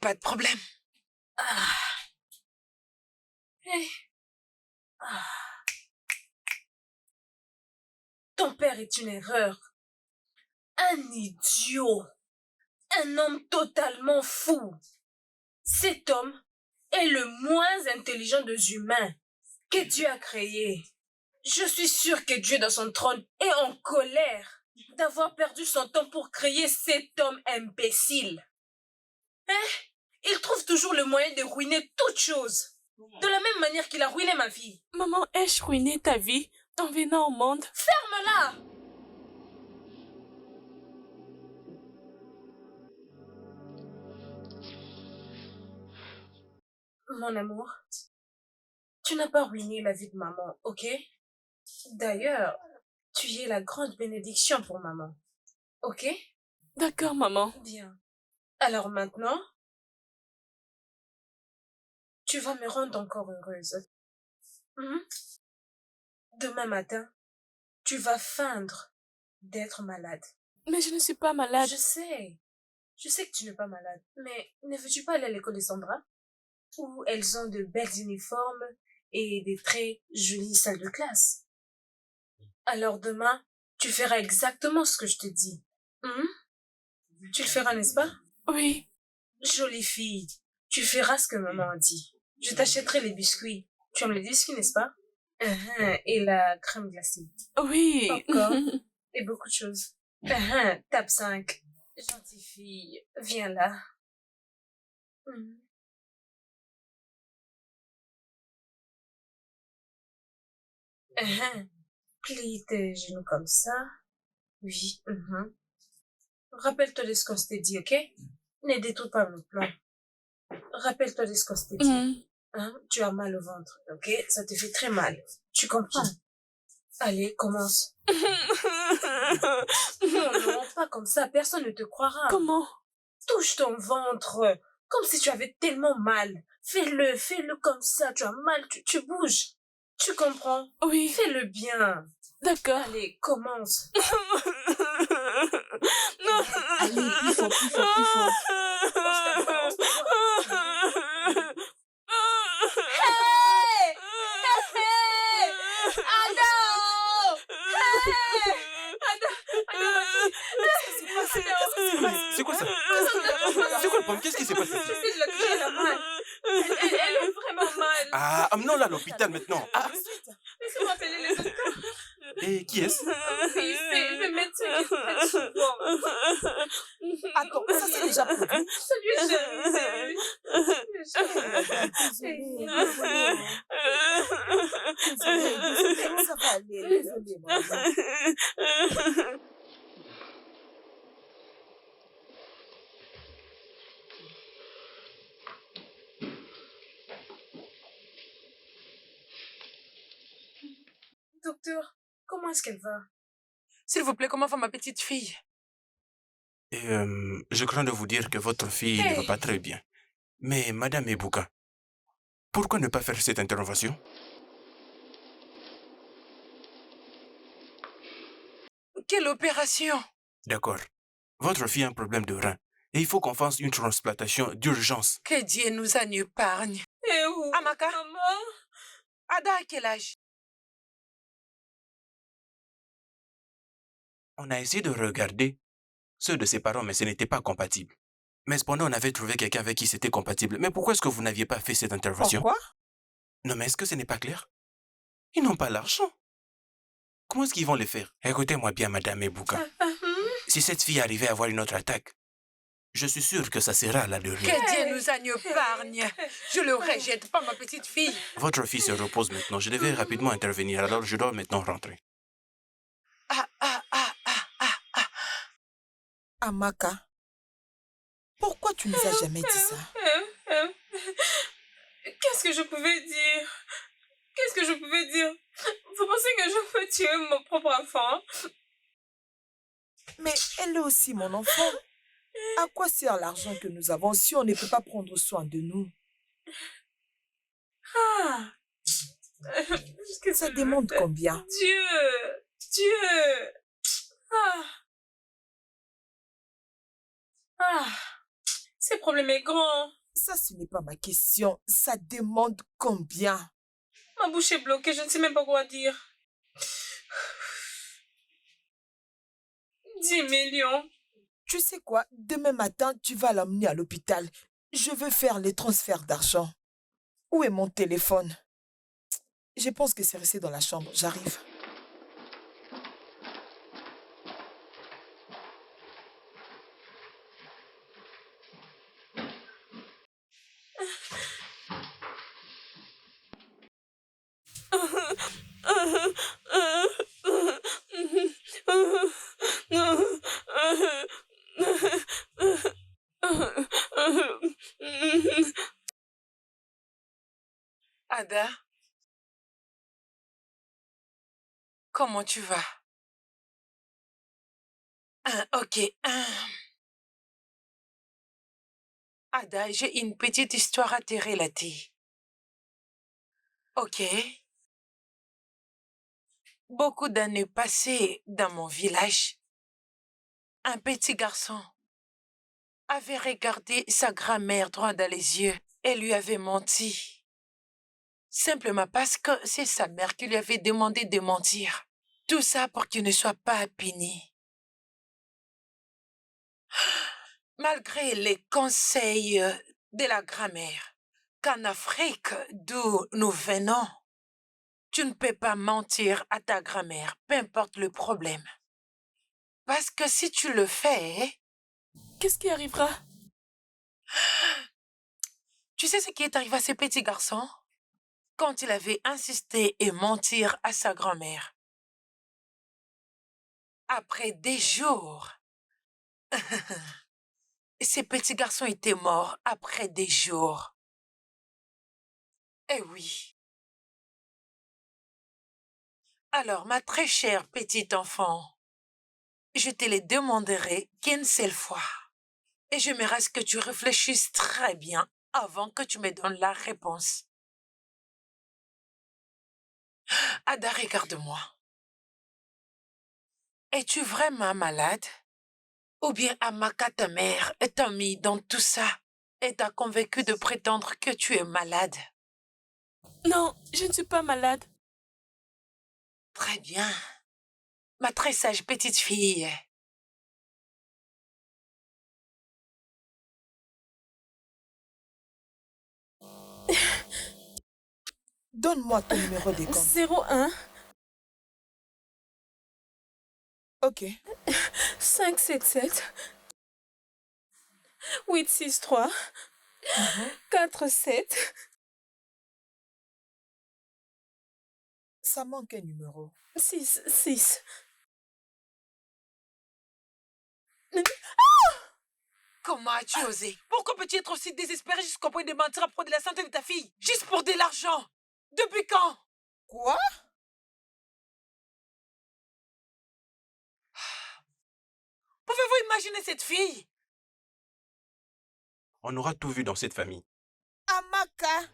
Pas de problème. Hey. Ton père est une erreur. Un idiot. Un homme totalement fou. Cet homme est le moins intelligent des humains que Dieu a créé. Je suis sûre que Dieu dans son trône est en colère d'avoir perdu son temps pour créer cet homme imbécile. Il trouve toujours le moyen de ruiner toute chose. De la même manière qu'il a ruiné ma vie. Maman, ai-je ruiné ta vie en venant au monde? Ferme-la! Mon amour, tu n'as pas ruiné la vie de maman, ok? D'ailleurs, tu es la grande bénédiction pour maman, ok? D'accord, maman. Bien. Alors maintenant, tu vas me rendre encore heureuse. Demain matin, tu vas feindre d'être malade. Mais je ne suis pas malade. Je sais que tu n'es pas malade, mais ne veux-tu pas aller à l'école de Sandra? Où elles ont de belles uniformes et des très jolies salles de classe. Alors demain, tu feras exactement ce que je te dis. Tu le feras, n'est-ce pas? Oui. Jolie fille, tu feras ce que maman a dit. Je t'achèterai les biscuits. Tu aimes les biscuits, n'est-ce pas? Et la crème glacée. Oui. Encore. Et beaucoup de choses. Tape 5. Gentille fille, viens là. Plie tes genoux comme ça. Oui. Rappelle-toi de ce qu'on s'était dit, ok? Ne détruis pas mon plan. Rappelle-toi de ce qu'on s'était dit. Tu as mal au ventre, ok? Ça te fait très mal. Tu comprends? Allez, commence. Non, pas comme ça. Personne ne te croira. Comment? Touche ton ventre. Comme si tu avais tellement mal. Fais-le comme ça. Tu as mal, tu bouges. Tu comprends? Oui. Fais-le bien. D'accord. Allez, commence. Allez, plus fort, plus fort, plus fort. Hey! Hey! Ada! Hey! C'est quoi ça? C'est quoi le problème? Qu'est-ce qui s'est passé? J'essaie de la toucher, elle a mal. Elle est vraiment mal. Ah, amenons-la à l'hôpital maintenant. Ah, Laissez-moi appeler les docteurs. et qui est-ce? Oui, c'est le médecin qui traite souvent. Attends, ça c'est déjà prévu. Ça lui est jamais. Désolée, ça va aller. Désolée, maman. Docteur, comment est-ce qu'elle va? S'il vous plaît, comment va ma petite fille? Et, je crains de vous dire que votre fille ne va pas très bien. Mais, Madame Ebuka, pourquoi ne pas faire cette intervention? Quelle opération? D'accord. Votre fille a un problème de rein Et il faut qu'on fasse une transplantation d'urgence. Que Dieu nous en épargne. Et où? Amaka, Maman? Ada a quel âge? On a essayé de regarder ceux de ses parents, mais ce n'était pas compatible. Mais cependant, on avait trouvé quelqu'un avec qui c'était compatible. Mais pourquoi est-ce que vous n'aviez pas fait cette intervention? Pourquoi? Non, mais est-ce que ce n'est pas clair? Ils n'ont pas l'argent. Comment est-ce qu'ils vont le faire? Écoutez-moi bien, Madame Ebuka. Si cette fille arrivait à avoir une autre attaque, je suis sûr que ça sera la dernière. Que Dieu nous en épargne. Je le rejette pas, ma petite fille. Votre fille se repose maintenant. Je devais rapidement intervenir, alors je dois maintenant rentrer. Amaka, pourquoi tu nous as jamais dit ça? Qu'est-ce que je pouvais dire? Qu'est-ce que je pouvais dire? Vous pensez que je peux tuer mon propre enfant? Mais elle est aussi mon enfant. À quoi sert l'argent que nous avons si on ne peut pas prendre soin de nous? Ah! Ça demande combien? Dieu! Ce problème est grand. Ça, ce n'est pas ma question. Ça demande combien? Ma bouche est bloquée, je ne sais même pas quoi dire. 10 millions. Tu sais quoi? Demain matin, tu vas l'emmener à l'hôpital. Je veux faire les transferts d'argent. Où est mon téléphone? Je pense que c'est resté dans la chambre. J'arrive. Ada, comment tu vas? Ok. Ada, j'ai une petite histoire à te relater. Ok. Beaucoup d'années passées dans mon village, un petit garçon avait regardé sa grand-mère droit dans les yeux et lui avait menti. Simplement parce que c'est sa mère qui lui avait demandé de mentir. Tout ça pour qu'il ne soit pas puni. Malgré les conseils de la grand-mère, qu'en Afrique, d'où nous venons, tu ne peux pas mentir à ta grand-mère, peu importe le problème. Parce que si tu le fais, Qu'est-ce qui arrivera? tu sais ce qui est arrivé à ce petit garçon? Quand il avait insisté et mentir à sa grand-mère. Après des jours, ce petit garçon était mort après des jours. Eh oui. Alors, ma très chère petite enfant, je te le demanderai qu'une seule fois. Et j'aimerais que tu réfléchisses très bien avant que tu me donnes la réponse. Ada, regarde-moi. Es-tu vraiment malade? Ou bien Amaka, ta mère, t'a mis dans tout ça et t'a convaincu de prétendre que tu es malade? Non, je ne suis pas malade. Très bien. Ma très sage petite fille. Donne-moi ton numéro de compte. 01 Ok. 577 863 47 Ça manque un numéro. 66. Comment as-tu osé? Pourquoi peux-tu être aussi désespéré jusqu'au point de mentir à propos de la santé de ta fille? Juste pour de l'argent? Depuis quand? Quoi? Pouvez-vous imaginer cette fille? On aura tout vu dans cette famille. Amaka!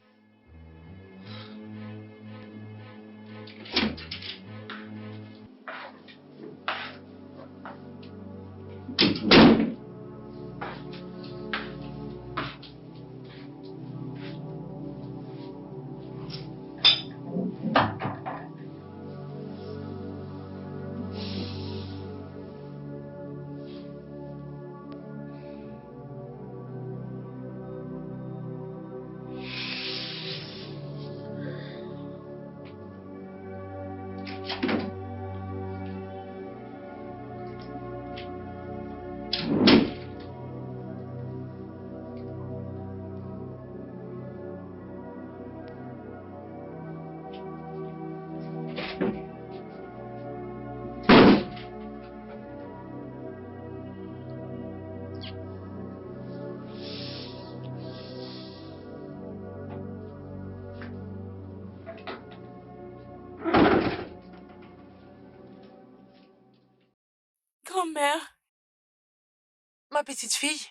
mère. Ma petite fille,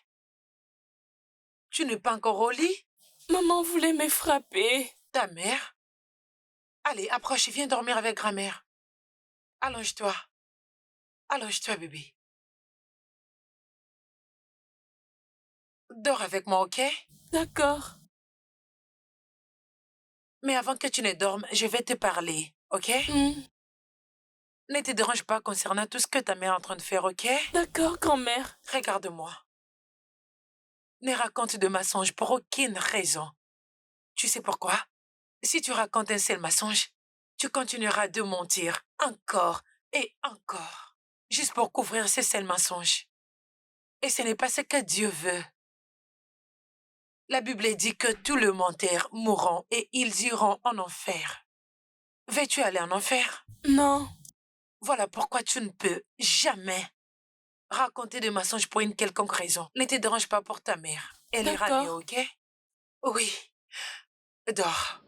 tu n'es pas encore au lit? Maman voulait me frapper. Ta mère? Allez, approche et viens dormir avec grand-mère. Allonge-toi. Allonge-toi, bébé. Dors avec moi, ok? D'accord. Mais avant que tu ne dormes, je vais te parler, ok? Hmm, Ne te dérange pas concernant tout ce que ta mère est en train de faire, ok? D'accord, grand-mère. Regarde-moi. Ne raconte de mensonges pour aucune raison. Tu sais pourquoi? Si tu racontes un seul mensonge, tu continueras de mentir encore et encore, juste pour couvrir ce seul mensonge. Et ce n'est pas ce que Dieu veut. La Bible dit que tous les menteurs mourront et ils iront en enfer. Veux-tu aller en enfer? Non. Voilà pourquoi tu ne peux jamais raconter de mensonges pour une quelconque raison. Ne te dérange pas pour ta mère. Elle ira mieux, D'accord. ok? Oui. Dors.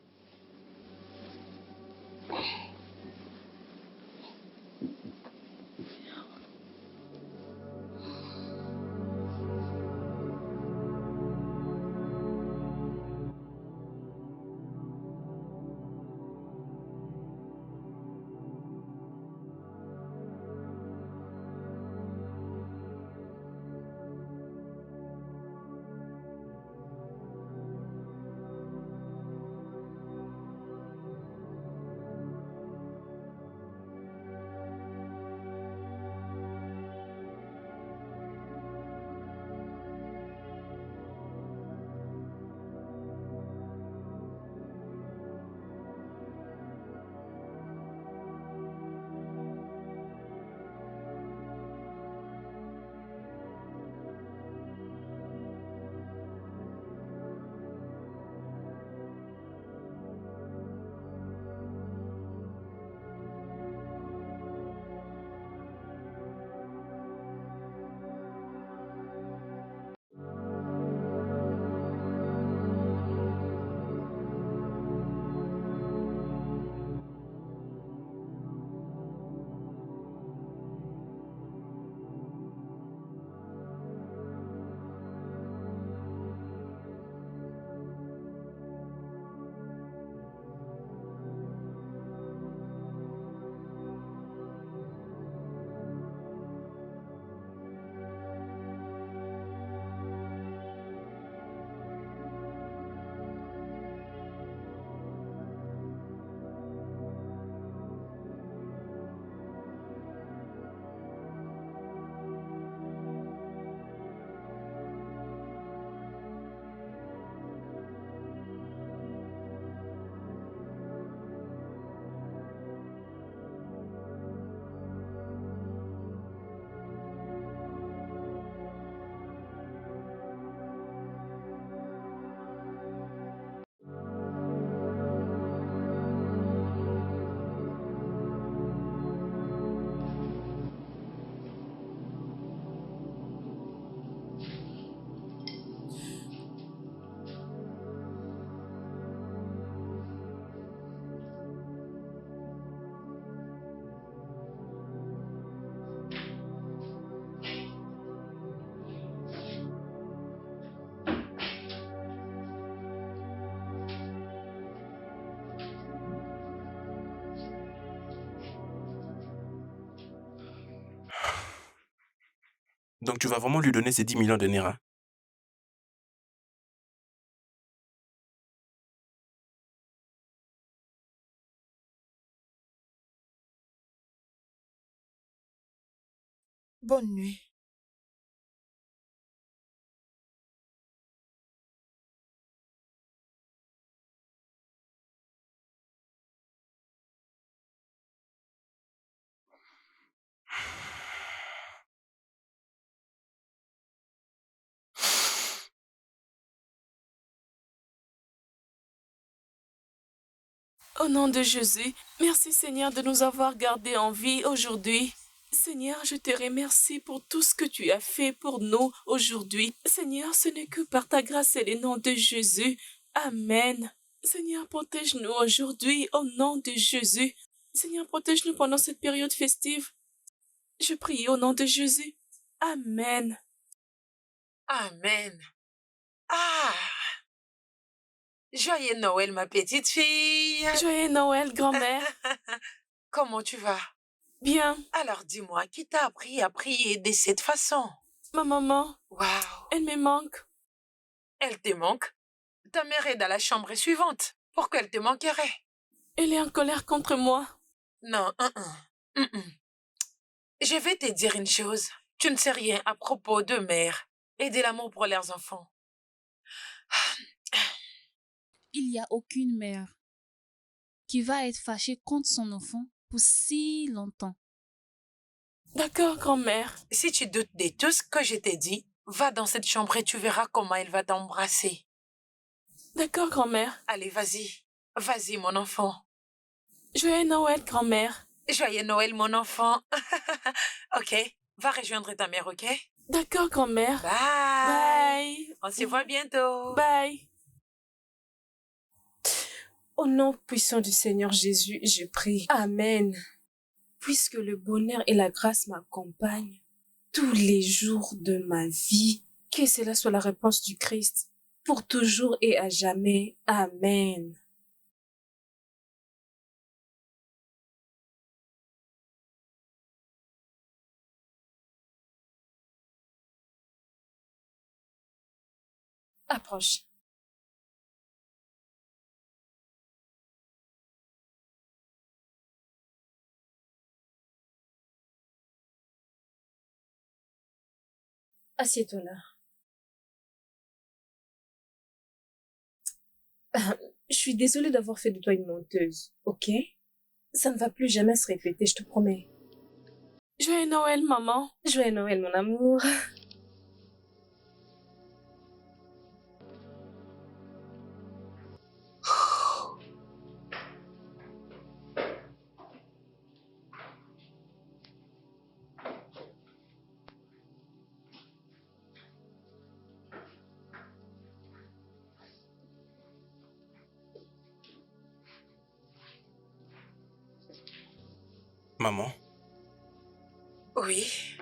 Donc tu vas vraiment lui donner ces 10 millions de Naira? Bonne nuit. Au nom de Jésus, merci Seigneur de nous avoir gardés en vie aujourd'hui. Seigneur, je te remercie pour tout ce que tu as fait pour nous aujourd'hui. Seigneur, ce n'est que par ta grâce et le nom de Jésus. Amen. Seigneur, protège-nous aujourd'hui au nom de Jésus. Seigneur, protège-nous pendant cette période festive. Je prie au nom de Jésus. Amen. Amen. Ah! Joyeux Noël, ma petite fille. Joyeux Noël, grand-mère. Comment tu vas? Bien. Alors dis-moi, qui t'a appris à prier de cette façon? Ma maman, Waouh! elle me manque. Elle te manque? Ta mère est dans la chambre suivante. Pourquoi elle te manquerait? Elle est en colère contre moi. Non, Je vais te dire une chose. Tu ne sais rien à propos de mères et de l'amour pour leurs enfants. Il n'y a aucune mère qui va être fâchée contre son enfant pour si longtemps. D'accord, grand-mère. Si tu doutes de tout ce que je t'ai dit, va dans cette chambre et tu verras comment elle va t'embrasser. D'accord, grand-mère. Allez, vas-y. Vas-y, mon enfant. Joyeux Noël, grand-mère. Joyeux Noël, mon enfant. Ok, va rejoindre ta mère, ok? D'accord, grand-mère. Bye. Bye. On se voit bientôt. Bye. Au nom puissant du Seigneur Jésus, je prie. Amen. Puisque le bonheur et la grâce m'accompagnent tous les jours de ma vie, que cela soit la réponse du Christ pour toujours et à jamais. Amen. Approche. Assieds-toi là. Je suis désolée d'avoir fait de toi une menteuse, ok? Ça ne va plus jamais se répéter, je te promets. Joyeux Noël, maman. Joyeux Noël, mon amour. Maman, Oui.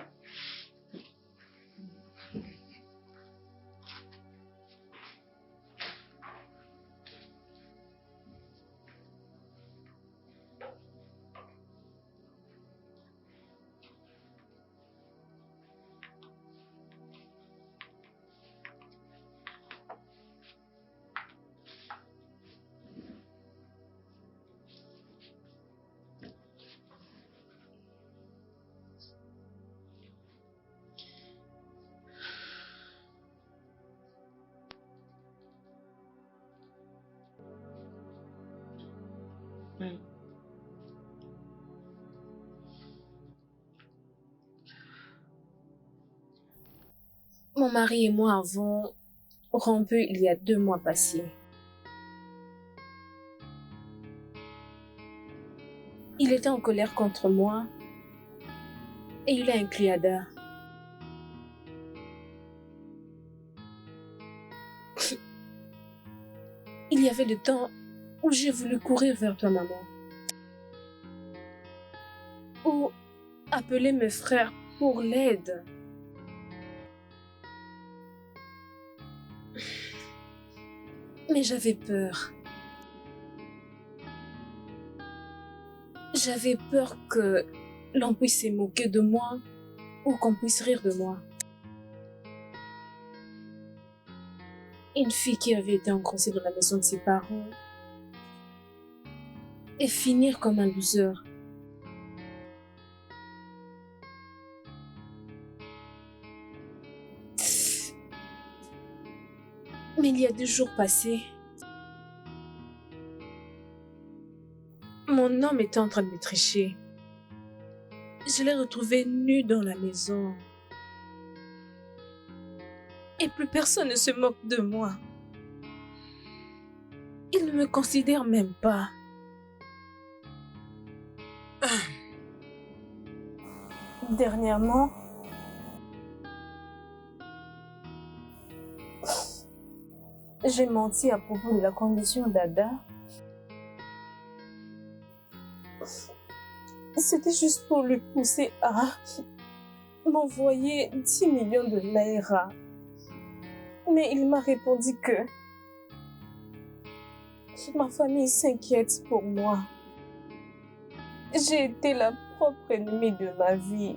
Mon mari et moi avons rompu il y a 2 mois passés. Il était en colère contre moi et il a un criada. Il y avait le temps où j'ai voulu courir vers toi, maman. Ou appeler mes frères pour l'aide. Mais j'avais peur. J'avais peur que l'on puisse se moquer de moi ou qu'on puisse rire de moi. Une fille qui avait été engrossée dans la maison de ses parents et finir comme un loser. Mais il y a 2 jours passés, mon homme était en train de me tricher. Je l'ai retrouvé nu dans la maison. Et plus personne ne se moque de moi. Il ne me considère même pas. Dernièrement, j'ai menti à propos de la condition d'Ada. C'était juste pour le pousser à m'envoyer 10 millions de naira. Mais il m'a répondu que ma famille s'inquiète pour moi. J'ai été la propre ennemie de ma vie.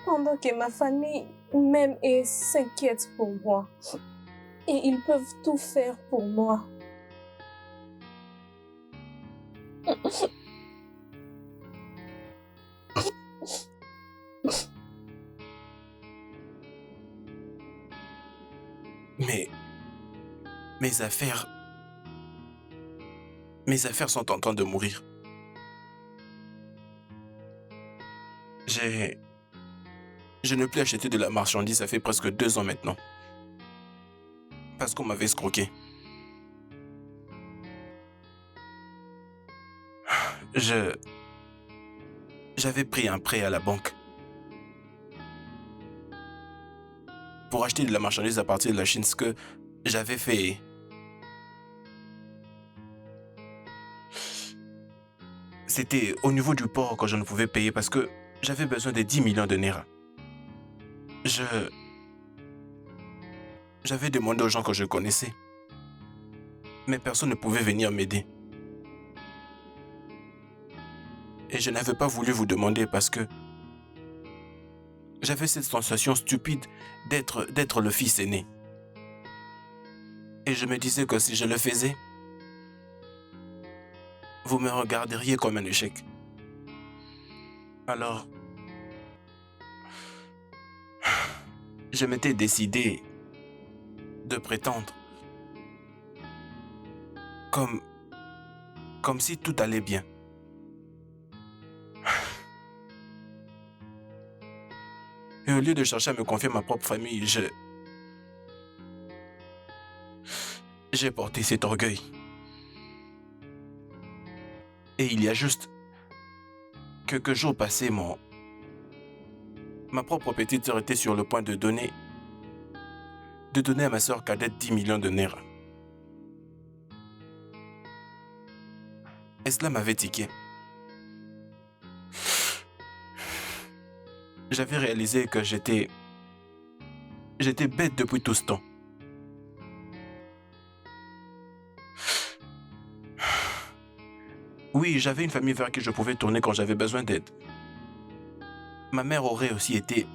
Pendant que ma famille m'aime et s'inquiète pour moi. Et ils peuvent tout faire pour moi. Mais mes affaires sont en train de mourir. Je ne peux acheter de la marchandise, ça fait presque 2 ans maintenant. Parce qu'on m'avait escroqué. J'avais pris un prêt à la banque pour acheter de la marchandise à partir de la Chine, ce que j'avais fait. C'était au niveau du port quand je ne pouvais payer parce que j'avais besoin de 10 millions de naira. J'avais demandé aux gens que je connaissais, mais personne ne pouvait venir m'aider. Et je n'avais pas voulu vous demander parce que j'avais cette sensation stupide d'être le fils aîné. Et je me disais que si je le faisais, vous me regarderiez comme un échec. Alors, je m'étais décidé de prétendre comme si tout allait bien. Et au lieu de chercher à me confier à ma propre famille, j'ai porté cet orgueil. Et il y a juste quelques jours passés, ma propre petite sœur était sur le point de donner à ma sœur cadette 10 millions de naira. Et cela m'avait tiqué. J'avais réalisé que j'étais bête depuis tout ce temps. Oui, j'avais une famille vers qui je pouvais tourner quand j'avais besoin d'aide. Ma mère aurait aussi été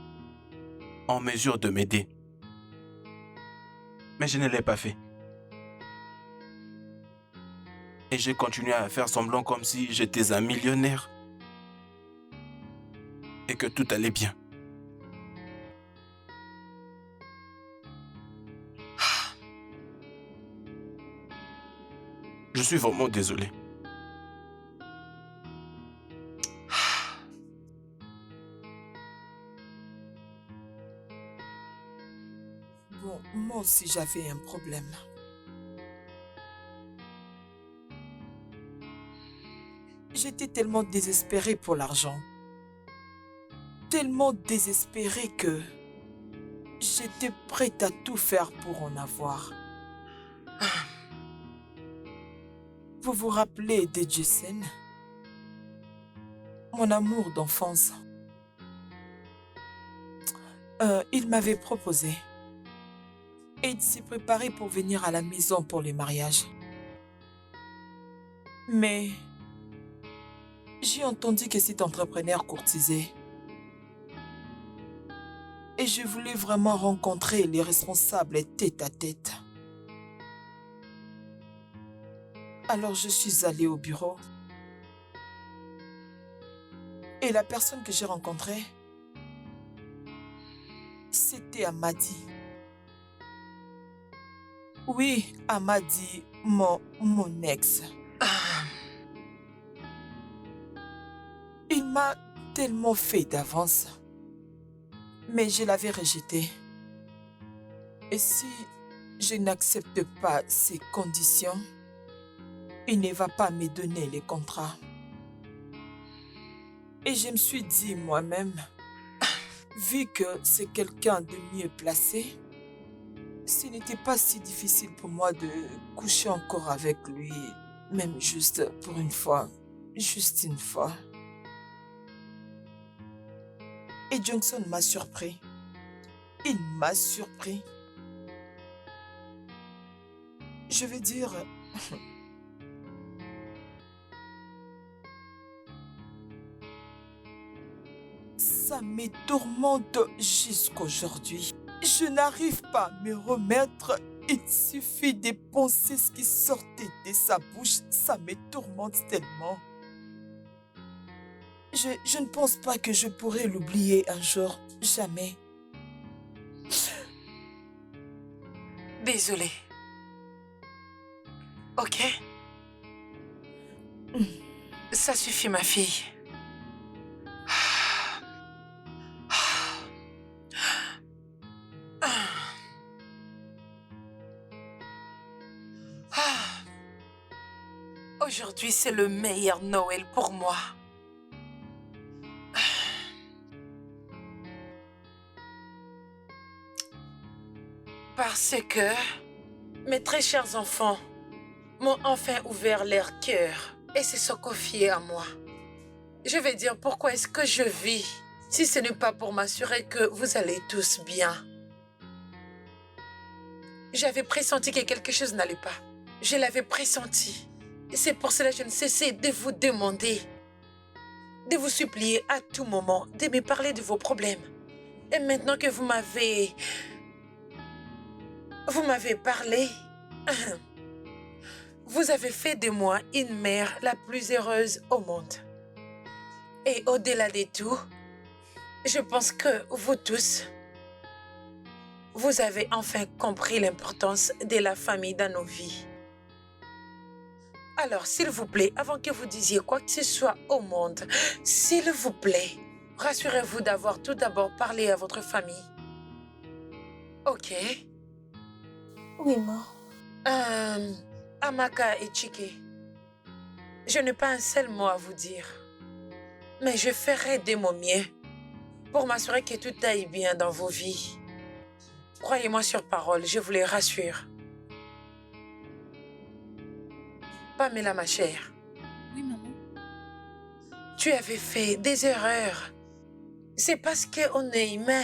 en mesure de m'aider. Mais je ne l'ai pas fait. Et j'ai continué à faire semblant comme si j'étais un millionnaire. Et que tout allait bien. Je suis vraiment désolé. Bon, moi aussi j'avais un problème. J'étais tellement désespérée pour l'argent. Tellement désespérée que j'étais prête à tout faire pour en avoir. Vous vous rappelez de Jason? Mon amour d'enfance. Il m'avait proposé. Et il s'est préparé pour venir à la maison pour le mariage. Mais j'ai entendu que cet entrepreneur courtisait. Et je voulais vraiment rencontrer les responsables tête à tête. Alors je suis allée au bureau. Et la personne que j'ai rencontrée, c'était Amadi. Oui, Amadi, mon ex. Il m'a tellement fait d'avance. Mais je l'avais rejeté. Et si je n'accepte pas ces conditions, il ne va pas me donner les contrats. Et je me suis dit moi-même, vu que c'est quelqu'un de mieux placé, ce n'était pas si difficile pour moi de coucher encore avec lui, même juste pour une fois. juste une fois. Et Johnson m'a surpris. Il m'a surpris. Je veux dire... Ça me tourmente jusqu'aujourd'hui. Je n'arrive pas à me remettre. Il suffit de penser ce qui sortait de sa bouche. Ça me tourmente tellement. Je ne pense pas que je pourrai l'oublier un jour. Jamais. Désolée. Ok? Ça suffit, ma fille. Aujourd'hui, c'est le meilleur Noël pour moi. Parce que mes très chers enfants m'ont enfin ouvert leur cœur et se sont confiés à moi. Je vais dire pourquoi est-ce que je vis si ce n'est pas pour m'assurer que vous allez tous bien. J'avais pressenti que quelque chose n'allait pas. Je l'avais pressenti. C'est pour cela que je ne cessais de vous demander, de vous supplier à tout moment, de me parler de vos problèmes. Et maintenant que vous m'avez parlé, vous avez fait de moi une mère la plus heureuse au monde. Et au-delà de tout, je pense que vous tous, vous avez enfin compris l'importance de la famille dans nos vies. Alors, s'il vous plaît, avant que vous disiez quoi que ce soit au monde, s'il vous plaît, rassurez-vous d'avoir tout d'abord parlé à votre famille. Ok? Oui, ma. Amaka et Chike, je n'ai pas un seul mot à vous dire, mais je ferai de mon mieux pour m'assurer que tout aille bien dans vos vies. Croyez-moi sur parole, je vous les rassure. Pamela, ma chère. Oui, maman. Tu avais fait des erreurs. C'est parce qu'on est humain.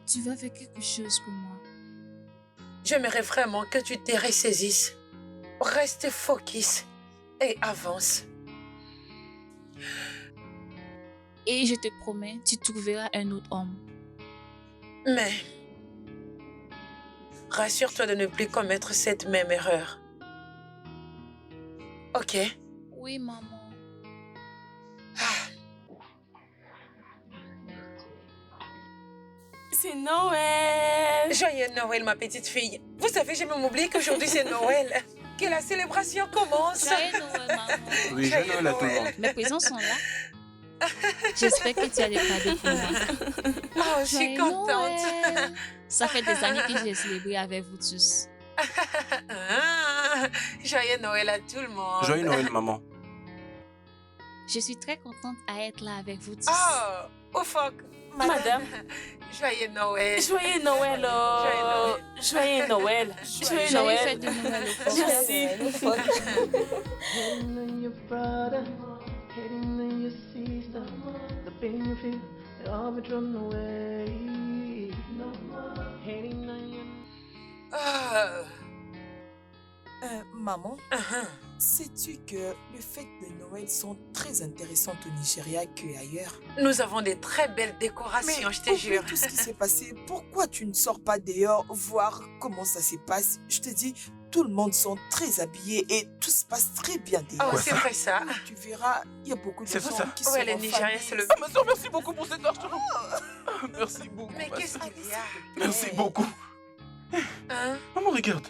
Tu vas faire quelque chose pour moi. J'aimerais vraiment que tu te ressaisisses. Reste focus et avance. Et je te promets, tu trouveras un autre homme. Mais rassure-toi de ne plus commettre cette même erreur. Ok? Oui, maman. C'est Noël. Joyeux Noël, ma petite fille. Vous savez, j'ai même oublié qu'aujourd'hui c'est Noël. Que la célébration commence. Joyeux Noël, maman. Oui, Joyeux Noël à tout le monde. Mes présents sont là. J'espère que tu as des cadeaux pour moi. Oh, je suis Joyeux contente. Noël. Ça fait des années que j'ai célébré avec vous tous. Joyeux Noël à tout le monde. Joyeux Noël, maman. Je suis très contente à être là avec vous tous. Oh, au fuck. Madame. Joyeux Noël. Joyeux Noël. Oh. Joyeux Noël. Joyeux Joyeux fête Noël. de Noël au fond. Merci. Hating on your brother, hating on your sister, the pain you feel, they all be thrown away. No more hating on your. Maman, sais-tu que les fêtes de Noël sont très intéressantes au Nigeria qu'ailleurs? Nous avons des très belles décorations, je te oublie jure. tout ce qui s'est passé. Pourquoi tu ne sors pas dehors voir comment ça se passe? Je te dis, tout le monde sont très habillés et tout se passe très bien dehors. Oh, c'est vrai ça. Tu verras, il y a beaucoup de C'est vrai, gens ça. qui sont Ouais, les en Nigériens, famille. c'est le... Ah, ma soeur, merci beaucoup pour cette argent. Merci beaucoup. Mais ma qu'est-ce soeur. qu'il y a? Merci beaucoup. Hein? Maman, regarde.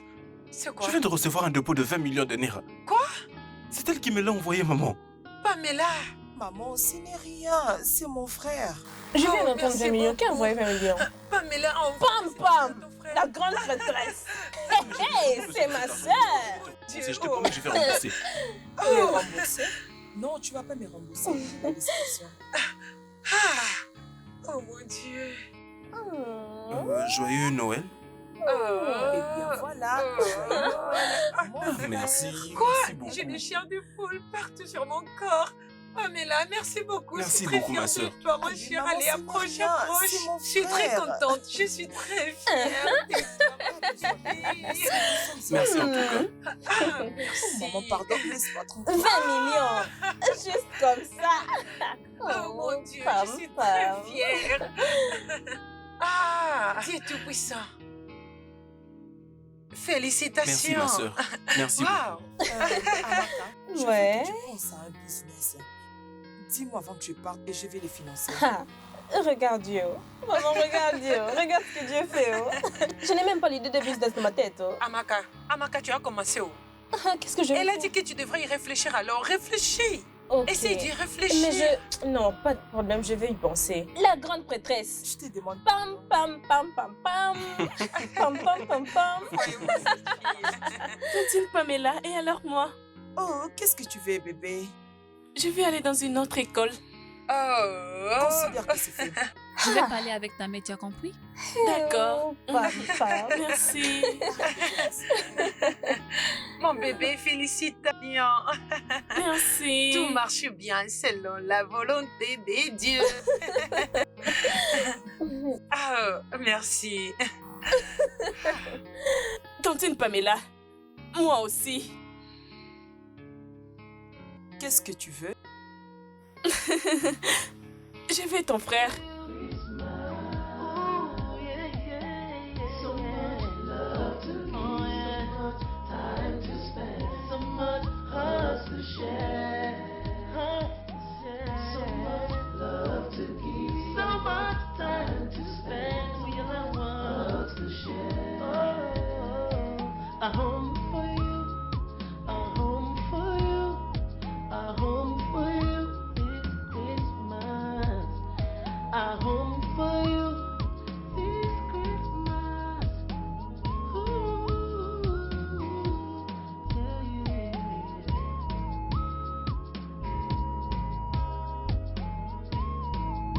C'est quoi? Je viens de recevoir un dépôt de 20 millions de naira. Quoi? C'est elle qui me l'a envoyé, maman. Pamela. Maman, ce n'est rien, c'est mon frère. Je viens Oh, d'entendre merci 20 millions. Qui a beaucoup. envoyé 20 millions? Pamela, Pam, pam. La grande prêtresse. Hey, c'est ma sœur. Je te promets que je vais rembourser. Me rembourser? Non, tu vas pas me rembourser. La discussion. Oh mon Dieu. Joyeux Noël. Eh bien, Voilà. Merci. Quoi? Merci beaucoup. J'ai des chiens de poule partout sur mon corps. Pamela, merci beaucoup. Merci je suis très beaucoup, fière ma de sœur. toi, mon Mais cher. maman, Allez, c'est approche, rien, approche. c'est mon Je suis très frère. contente. Je suis très fière de toi, ma chérie. Merci en tout cas. Ah, merci. Maman, pardon, laisse-moi tranquille. 20 millions. Juste comme ça. Oh mon Dieu, pam, je suis pam. très fière. Ah, Dieu tout-puissant. Félicitations. Merci, ma sœur. Merci beaucoup. Wow. Amaka, je veux Ouais. que tu penses à un business. Dis-moi avant que je parte et je vais les financer. Ah, regarde Dieu. Maman, regarde Dieu. Regarde ce que Dieu fait. Oh. Je n'ai même pas l'idée de business dans ma tête. Oh. Amaka, tu as commencé où? Ah, qu'est-ce que je vais Elle a faire? dit que tu devrais y réfléchir, alors réfléchis. Ok. Essaye d'y réfléchir. Mais je... Non, pas de problème, je vais y penser. La grande prêtresse. Je te demande. Pam, pam, pam, pam, pam. Pam, pam, pam, pam. Voyez-moi cette fille. Tontine Pamela, et alors moi? Oh, qu'est-ce que tu veux, bébé? Je vais aller dans une autre école. Oh. Considère que c'est fait. Je vais parler avec ta mère, tu as compris? D'accord. Oh, pam, pam. Merci. Mon bébé, félicitations. Merci. Tout marche bien selon la volonté des dieux. Ah, merci. Tontine Pamela, moi aussi. Qu'est-ce que tu veux? Je vais ton frère. I hope